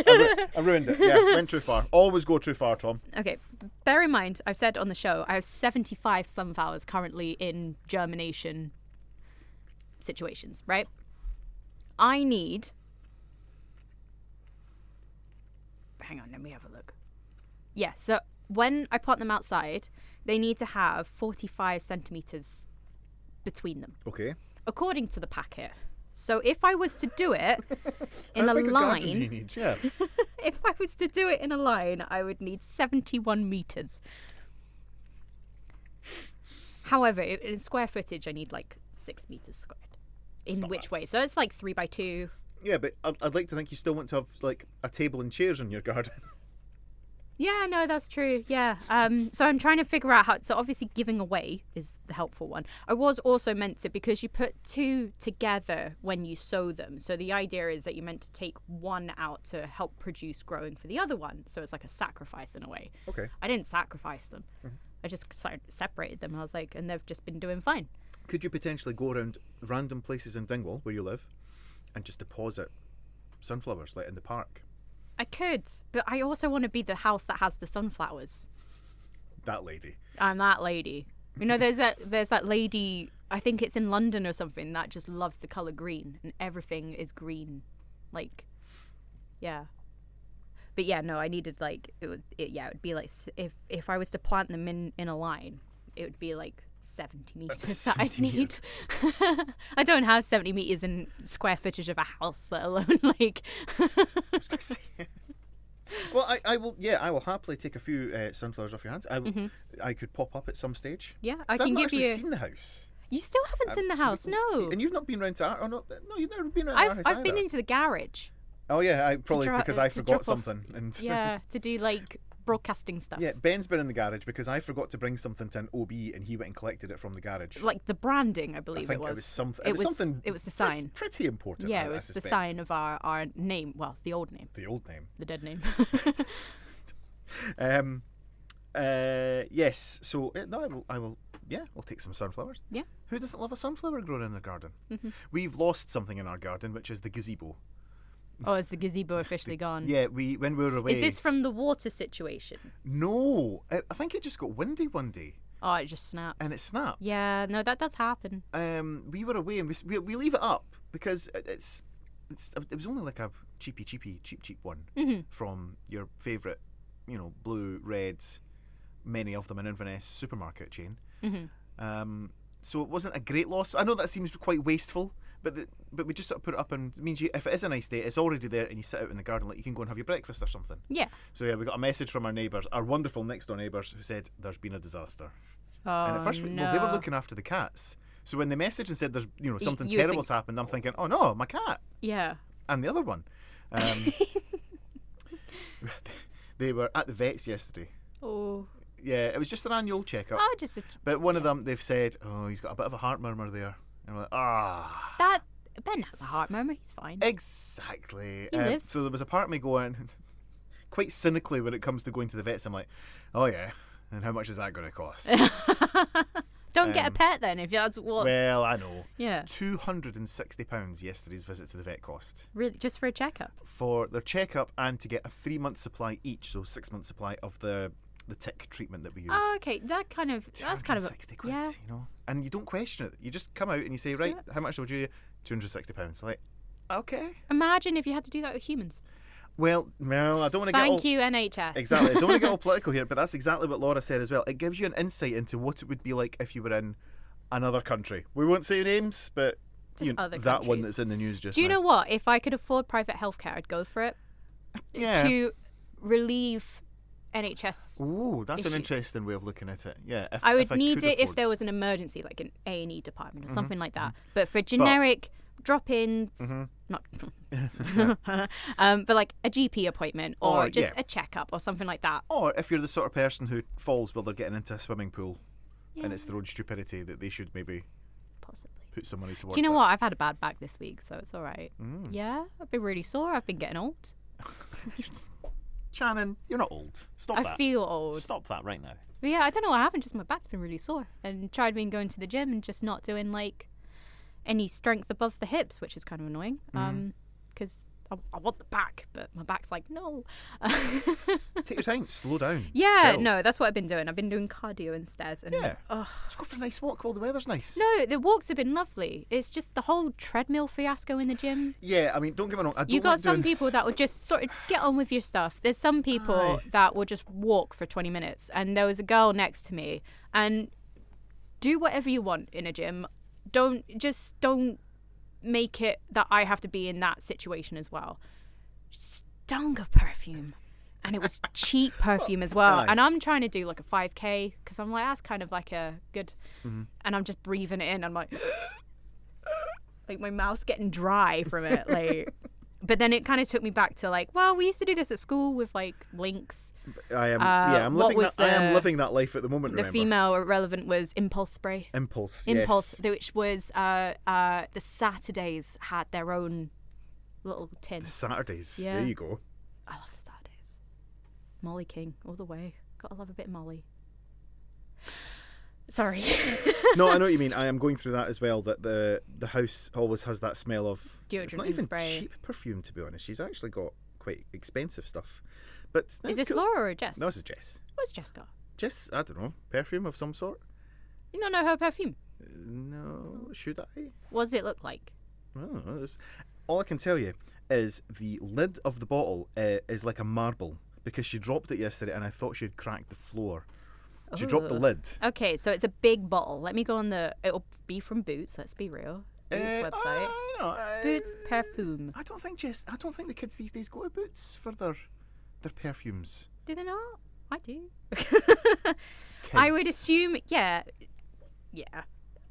I ruined it. Yeah, went too far. Always go too far, Tom. Okay, bear in mind, I've said on the show, I have 75 sunflowers currently in germination situations, right? I need... Hang on, let me have a look. Yeah, so when I plant them outside, they need to have 45 centimetres between them, Okay. according to the packet. So if I was to do it in How a big garden do you line... need? Yeah. If I was to do it in a line, I would need 71 metres. However, in square footage, I need like 6 metres squared. In which way? So it's like 3 by 2. Yeah, but I'd like to think you still want to have like a table and chairs in your garden. Yeah, no, that's true. Yeah. So I'm trying to figure out how. So obviously, giving away is the helpful one. I was also meant to, because you put two together when you sow them. So the idea is that you're meant to take one out to help produce growing for the other one. So it's like a sacrifice in a way. Okay. I didn't sacrifice them. Mm-hmm. I just separated them. I was like, and they've just been doing fine. Could you potentially go around random places in Dingwall where you live and just deposit sunflowers like in the park? I could, but I also want to be the house that has the sunflowers. That lady. I'm that lady. You know, there's that lady, I think it's in London or something, that just loves the colour green and everything is green. Like, yeah. But yeah, no, I needed like, it would be like, if I was to plant them in a line, it would be like 70 metres that I'd need. I don't have 70 metres in square footage of a house, let alone like... Well, I will happily take a few sunflowers off your hands. I could pop up at some stage. Yeah, I can can give give you. I've you... not actually seen the house. You still haven't seen the house, no. And you've not been round to our... Oh, no, you've never been round our house I've been either. into the garage. Oh, yeah, probably because I to forgot drop off- something. And Yeah, to do like broadcasting stuff. Yeah, Ben's been in the garage because I forgot to bring something to an OB and he went and collected it from the garage. Like the branding, I I believe think it was. it was something. It was something. It was the sign. Pretty important. Yeah, I it was the suspect. sign of our name. Well, the old name. The old name. The dead name. Yes. So no, I will. Yeah, we'll take some sunflowers. Yeah. Who doesn't love a sunflower growing in their garden? Mm-hmm. We've lost something in our garden, which is the gazebo. Oh, is the gazebo officially gone? Yeah, when we were away. Is this from the water situation? No, I think it just got windy one day. Oh, it just snapped. And it snapped. Yeah, no, that does happen. We were away and we leave it up because it was only like a cheap one from your favourite, blue, red, many of them in Inverness supermarket chain. So it wasn't a great loss. I know that seems quite wasteful, but we just sort of put it up, and it means if it is a nice day, it's already there, and you sit out in the garden, like you can go and have your breakfast or something. Yeah. So yeah, we got a message from our neighbours, our wonderful next door neighbours, who said there's been a disaster. Oh, And at first, no. they were looking after the cats. So when they messaged and said there's something you terrible's happened, I'm thinking, oh no, my cat Yeah. and the other one. They were at the vets yesterday. Oh. Yeah, it was just an annual checkup. Oh, just But one of them, they've said, oh, he's got a bit of a heart murmur there. And we're like, ah. that. Ben has a heart murmur. He's fine. Exactly. He lives. So there was a part of me going, quite cynically when it comes to going to the vets, I'm like, oh yeah, and how much is that going to cost? Don't get a pet then if that's what. Well, I know. Yeah. £260 yesterday's visit to the vet cost. Really, just for a checkup. For their checkup and to get a 3-month supply each, so 6-month supply of the the tick treatment that we use. Oh, okay. That's kind of 260 quid, yeah. you know, and you don't question it. You just come out and you say, right, how much will you? £260. Like, okay. Imagine if you had to do that with humans. Well, no, I don't want to get all... Thank you, NHS. Exactly. I don't want to get all political here, but that's exactly what Laura said as well. It gives you an insight into what it would be like if you were in another country. We won't say names, but other that countries. one that's in the news just Do you now. know what? If I could afford private healthcare, I'd go for it. Yeah. To relieve NHS. Ooh, that's issues. an interesting way of looking at it. Yeah. I would if need could it if afford... there was an emergency, like an A&E department or something like that. But for generic drop-ins, not, but like a GP appointment or just a checkup or something like that. Or if you're the sort of person who falls while they're getting into a swimming pool and it's their own stupidity, that they should maybe possibly put some money towards. Do you know that. what? I've had a bad back this week, so it's all right. Yeah, I've been really sore. I've been getting old. Shannon, you're not old. Stop that. I feel old. Stop that right now. But yeah, I don't know what happened. Just my back's been really sore, and tried being going to the gym and just not doing like any strength above the hips, which is kind of annoying. Because I want the back, but my back's like, no. Take your time. Slow down. Yeah, Chill. no, that's what I've been doing. I've been doing cardio instead. And, Yeah. Let's go for a nice walk while the weather's nice. No, the walks have been lovely. It's just the whole treadmill fiasco in the gym. Yeah, I mean, don't get me wrong. I don't You got like some doing... people that will just sort of get on with your stuff. There's some people that will just walk for 20 minutes. And there was a girl next to me. And do whatever you want in a gym. Don't make it that I have to be in that situation as well. Stunk of perfume, and it was cheap perfume as well. And I'm trying to do like a 5k because I'm like, that's kind of like a good, and I'm just breathing it in. I'm like my mouth's getting dry from it, like. But then it kind of took me back to like, well, we used to do this at school with like links. I'm living that life at the moment. The female relevant was Impulse spray. Impulse, which was the Saturdays had their own little tin. The Saturdays. Yeah. There you go. I love the Saturdays. Molly King all the way. Gotta love a bit of Molly. Sorry. No, I know what you mean. I am going through that as well. That the house always has that smell of deodorant. It's not even spray. Cheap perfume, to be honest. She's actually got quite expensive stuff. But is this cool. Laura or Jess? No, this is Jess. What's Jess got? Jess, I don't know, perfume of some sort. You don't know her perfume? No, should I? What does it look like? Oh, all I can tell you is the lid of the bottle is like a marble because she dropped it yesterday and I thought she'd cracked the floor. She dropped the lid. Okay, so it's a big bottle. Let me go on it'll be from Boots, let's be real. Boots website. Boots perfume. I don't think the kids these days go to Boots for their perfumes. Do they not? I do. Kids. I would assume, yeah.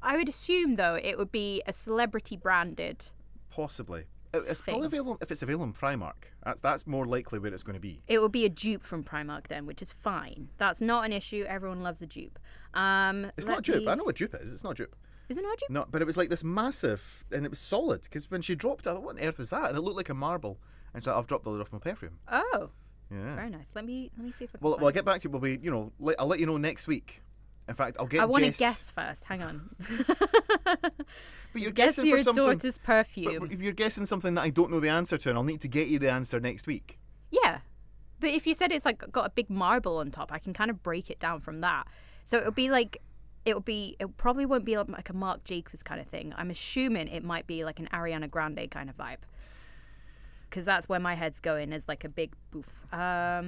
I would assume though it would be a celebrity branded. Possibly. It's probably available if it's available in Primark. That's more likely where it's going to be. It will be a dupe from Primark then, which is fine. That's not an issue. Everyone loves a dupe. It's not a dupe. I know what dupe is. It's not a dupe. Is it not a dupe? No, but it was like this massive, and it was solid. Because when she dropped it, I thought, what on earth was that? And it looked like a marble. And she's like, I've dropped the lid off my perfume. Oh. Yeah. Very nice. Let me see if I can. Well, I'll get back to you. We'll be, I'll let you know next week. In fact, I'll get. I want to Jess... guess first. Hang on. But you're guess guessing your for something. daughter's perfume. But if you're guessing something that I don't know the answer to, and I'll need to get you the answer next week. Yeah, but if you said it's like got a big marble on top, I can kind of break it down from that. So it probably won't be like a Marc Jacobs kind of thing. I'm assuming it might be like an Ariana Grande kind of vibe, because that's where my head's going, is like a big boof. I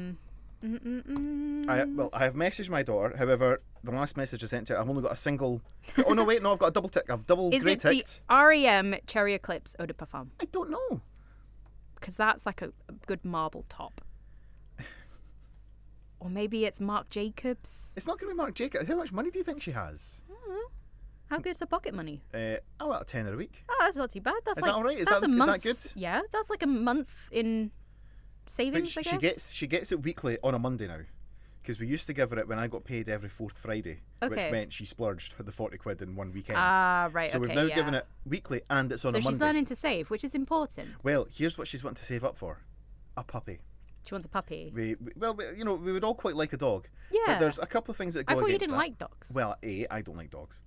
have messaged my daughter. However, the last message I sent to her, I've only got a single. Oh no, wait, no, I've got a double tick. I've double Is grey it ticked. the REM Cherry Eclipse Eau de Parfum? I don't know. Because that's like a good marble top. Or maybe it's Marc Jacobs. It's not going to be Marc Jacobs. How much money do you think she has? I don't know. How good's her pocket money? About a tenner a week. Oh, that's not too bad. That's is like, that all right? Is that's that good? Yeah, that's like a month in savings, I guess. She gets it weekly on a Monday now. Because we used to give her it when I got paid every fourth Friday, which meant she splurged the 40 quid in one weekend. Ah, right, so we've now given it weekly and it's on a Monday. So she's learning to save, which is important. Well, here's what she's wanting to save up for. A puppy. She wants a puppy. We would all quite like a dog. Yeah. But there's a couple of things that go against that. I thought you didn't like dogs. Well, I don't like dogs.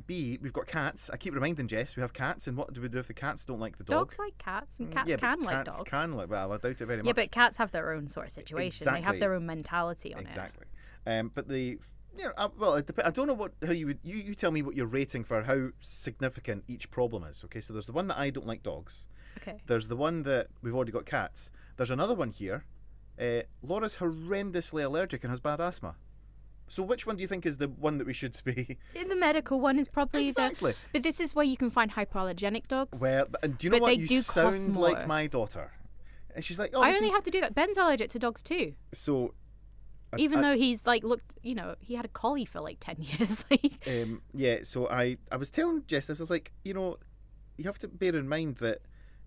B, we've got cats. I keep reminding Jess we have cats, and what do we do if the cats don't like the dog? Dogs like cats, and cats yeah, can but like cats dogs. can like. Well, I doubt it very much. Yeah, but cats have their own sort of situation. They have their own mentality on Exactly. But the well, I don't know how you would. You tell me what you're rating for how significant each problem is. Okay, so there's the one that I don't like dogs. Okay. There's the one that we've already got cats. There's another one here. Laura's horrendously allergic and has bad asthma. So which one do you think is the one that we should be? The medical one is probably exactly. But this is where you can find hypoallergenic dogs. Well, and do you know but what? They You do sound cost like more. my daughter. And she's like, oh, I only have to do that. Ben's allergic to dogs too. So. Even though he's like looked, he had a collie for like 10 years. Like. Yeah. So I was telling Jess, I was like, you have to bear in mind that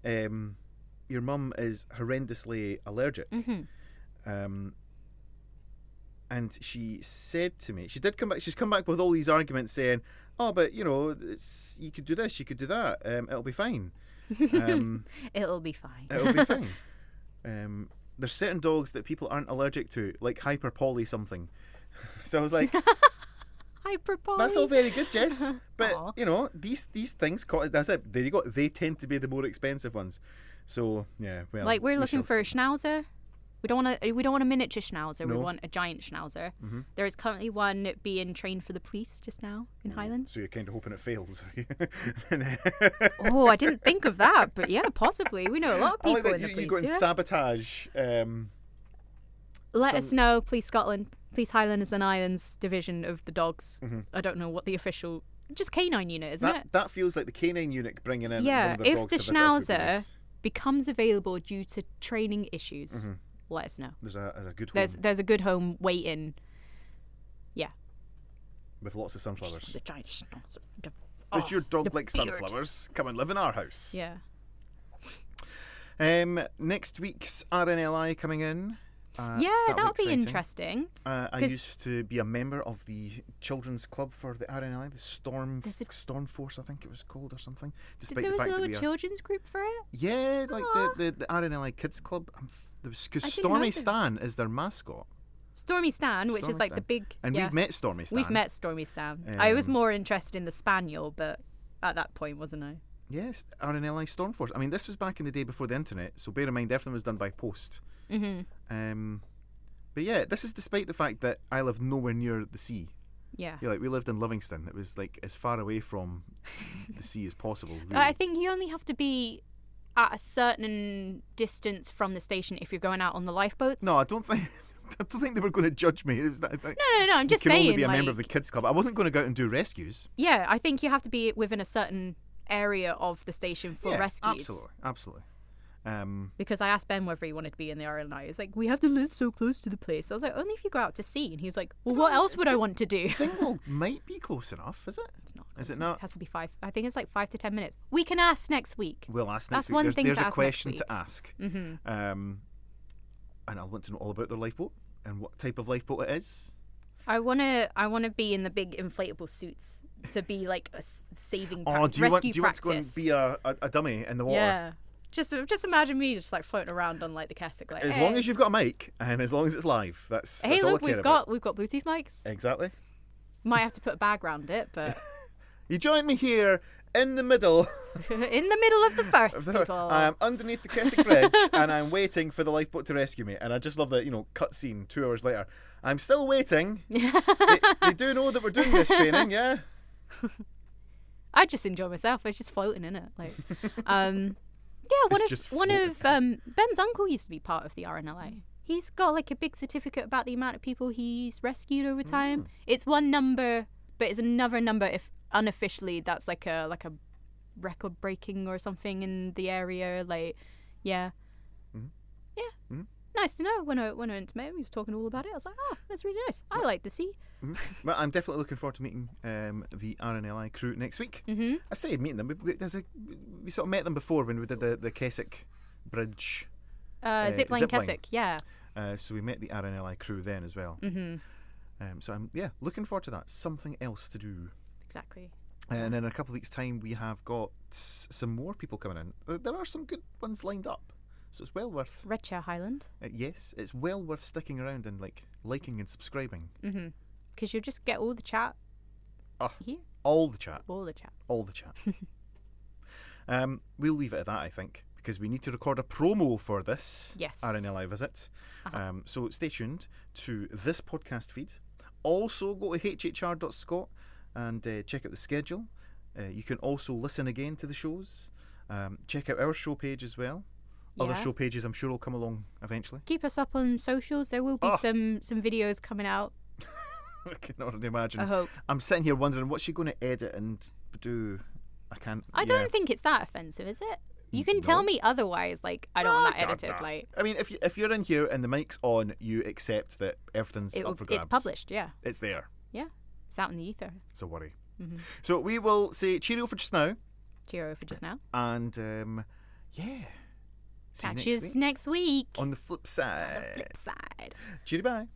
your mum is horrendously allergic. Mm-hmm. And she said to me, she did come back. She's come back with all these arguments saying, "Oh, but you could do this, you could do that. It'll be fine. It'll be fine. It'll be fine." There's certain dogs that people aren't allergic to, like hyper poly something. So I was like, hyper poly. "That's all very good, Jess, but Aww. these things. That's it. There you go. They tend to be the more expensive ones. So yeah, well, like we're looking for a see. schnauzer. We don't want a miniature schnauzer. No. We want a giant schnauzer. Mm-hmm. There is currently one being trained for the police just now in Highlands. So you're kind of hoping it fails. Oh, I didn't think of that, but yeah, possibly. We know a lot of people in the police. You go and sabotage. Let us know, Police Scotland, Police Highlands and Islands Division of the dogs. Mm-hmm. I don't know what the official, just canine unit, isn't it? That feels like the canine unit bringing in Yeah, one of their if dogs the to visit us with schnauzer police. becomes available due to training issues, Mm-hmm. let us know. There's a good home There's a good home waiting. Yeah. with lots of sunflowers. The giant schnauzer. Does your dog the like beard. sunflowers? Come and live in our house. Yeah. Next week's RNLI coming in. That'll be exciting. Interesting. I used to be a member of the children's club for the RNLI, the Storm Force, I think it was called, or something. Despite There the was fact a that little children's group for it? yeah, like Aw. the RNLI Kids Club. Because I didn't Stormy know that. Stan is their mascot. Stormy Stan, which Stormy is like Stan. the big... And yeah. we've met Stormy Stan. We've met Stormy Stan. I was more interested in the Spaniel, but at that point, wasn't I? Yes, RNLI Storm Force. I mean, this was back in the day before the internet, so bear in mind everything was done by post. Mm-hmm. But yeah, this is despite the fact that I live nowhere near the sea. Yeah. Yeah, like we lived in Livingston. It was like as far away from the sea as possible. Really. I think you only have to be at a certain distance from the station if you're going out on the lifeboats. No, I don't think. I don't think they were going to judge me. It was that. No. I'm just you can saying. only be a like, member of the kids club. I wasn't going to go out and do rescues. Yeah, I think you have to be within a certain area of the station for yeah, rescues. absolutely. Because I asked Ben whether he wanted to be in the RNI. He was like, we have to live so close to the place. I was like, only if you go out to sea. And he was like, well, what else would I want to do? Dingwall might be close enough, is it? It's not. Is close it enough. not? It has to be 5. I think it's like 5 to 10 minutes. We can ask next week. We'll ask That's next week. one thing There's to a ask question next week. to ask. Mm-hmm. And I want to know all about their lifeboat and what type of lifeboat it is. I wanna be in the big inflatable suits to be like a saving Oh, do you want rescue to go and practice. be a dummy in the water? Yeah. Just imagine me just like floating around on like the cassock, like As hey. long as you've got a mic and as long as it's live, that's Hey, all look, I care we've about. got Bluetooth mics. Exactly. Might have to put a bag around it, but You join me here in the middle. in the middle of the firth, people. I'm underneath the Keswick Bridge and I'm waiting for the lifeboat to rescue me. And I just love the cutscene 2 hours later. I'm still waiting. they do know that we're doing this training, yeah. I just enjoy myself. I was just floating in it, like. Yeah, one of Ben's uncle used to be part of the RNLA. He's got like a big certificate about the amount of people he's rescued over time. It's one number, but it's another number if unofficially that's like a record breaking or something in the area. Like, yeah, nice to know. When I went to meet him, he was talking all about it. I was like, oh, that's really nice. I like the sea. Well, I'm definitely looking forward to meeting the RNLI crew next week. Mm-hmm. I say meeting them. We sort of met them before when we did the Keswick Bridge Zipline Keswick, yeah. So we met the RNLI crew then as well. Mm-hmm. So I'm looking forward to that. Something else to do. Exactly. And then in a couple of weeks' time, we have got some more people coming in. There are some good ones lined up. So it's well worth... Redshire Highland. Yes, it's well worth sticking around and liking and subscribing. Mm-hmm. Because you'll just get all the chat here. All the chat. All the chat. All the chat. We'll leave it at that, I think, because we need to record a promo for this Yes. RNLI visit. So stay tuned to this podcast feed. Also, go to hhr.scot and check out the schedule. You can also listen again to the shows. Check out our show page as well. Other show pages I'm sure will come along eventually. Keep us up on socials. There will be some videos coming out. I can already imagine. I hope. I'm sitting here wondering what's she going to edit and do. I don't think it's that offensive, is it? You can tell me otherwise. Like, I don't want that edited. Like, I mean, if you're in here and the mic's on, you accept that everything's up for grabs. It's published. Yeah. It's there. Yeah. It's out in the ether. It's a worry. Mm-hmm. So we will say cheerio for just now. Cheerio for just now. And yeah. Catch you next week. On the flip side. On the flip side. Cheerio, bye.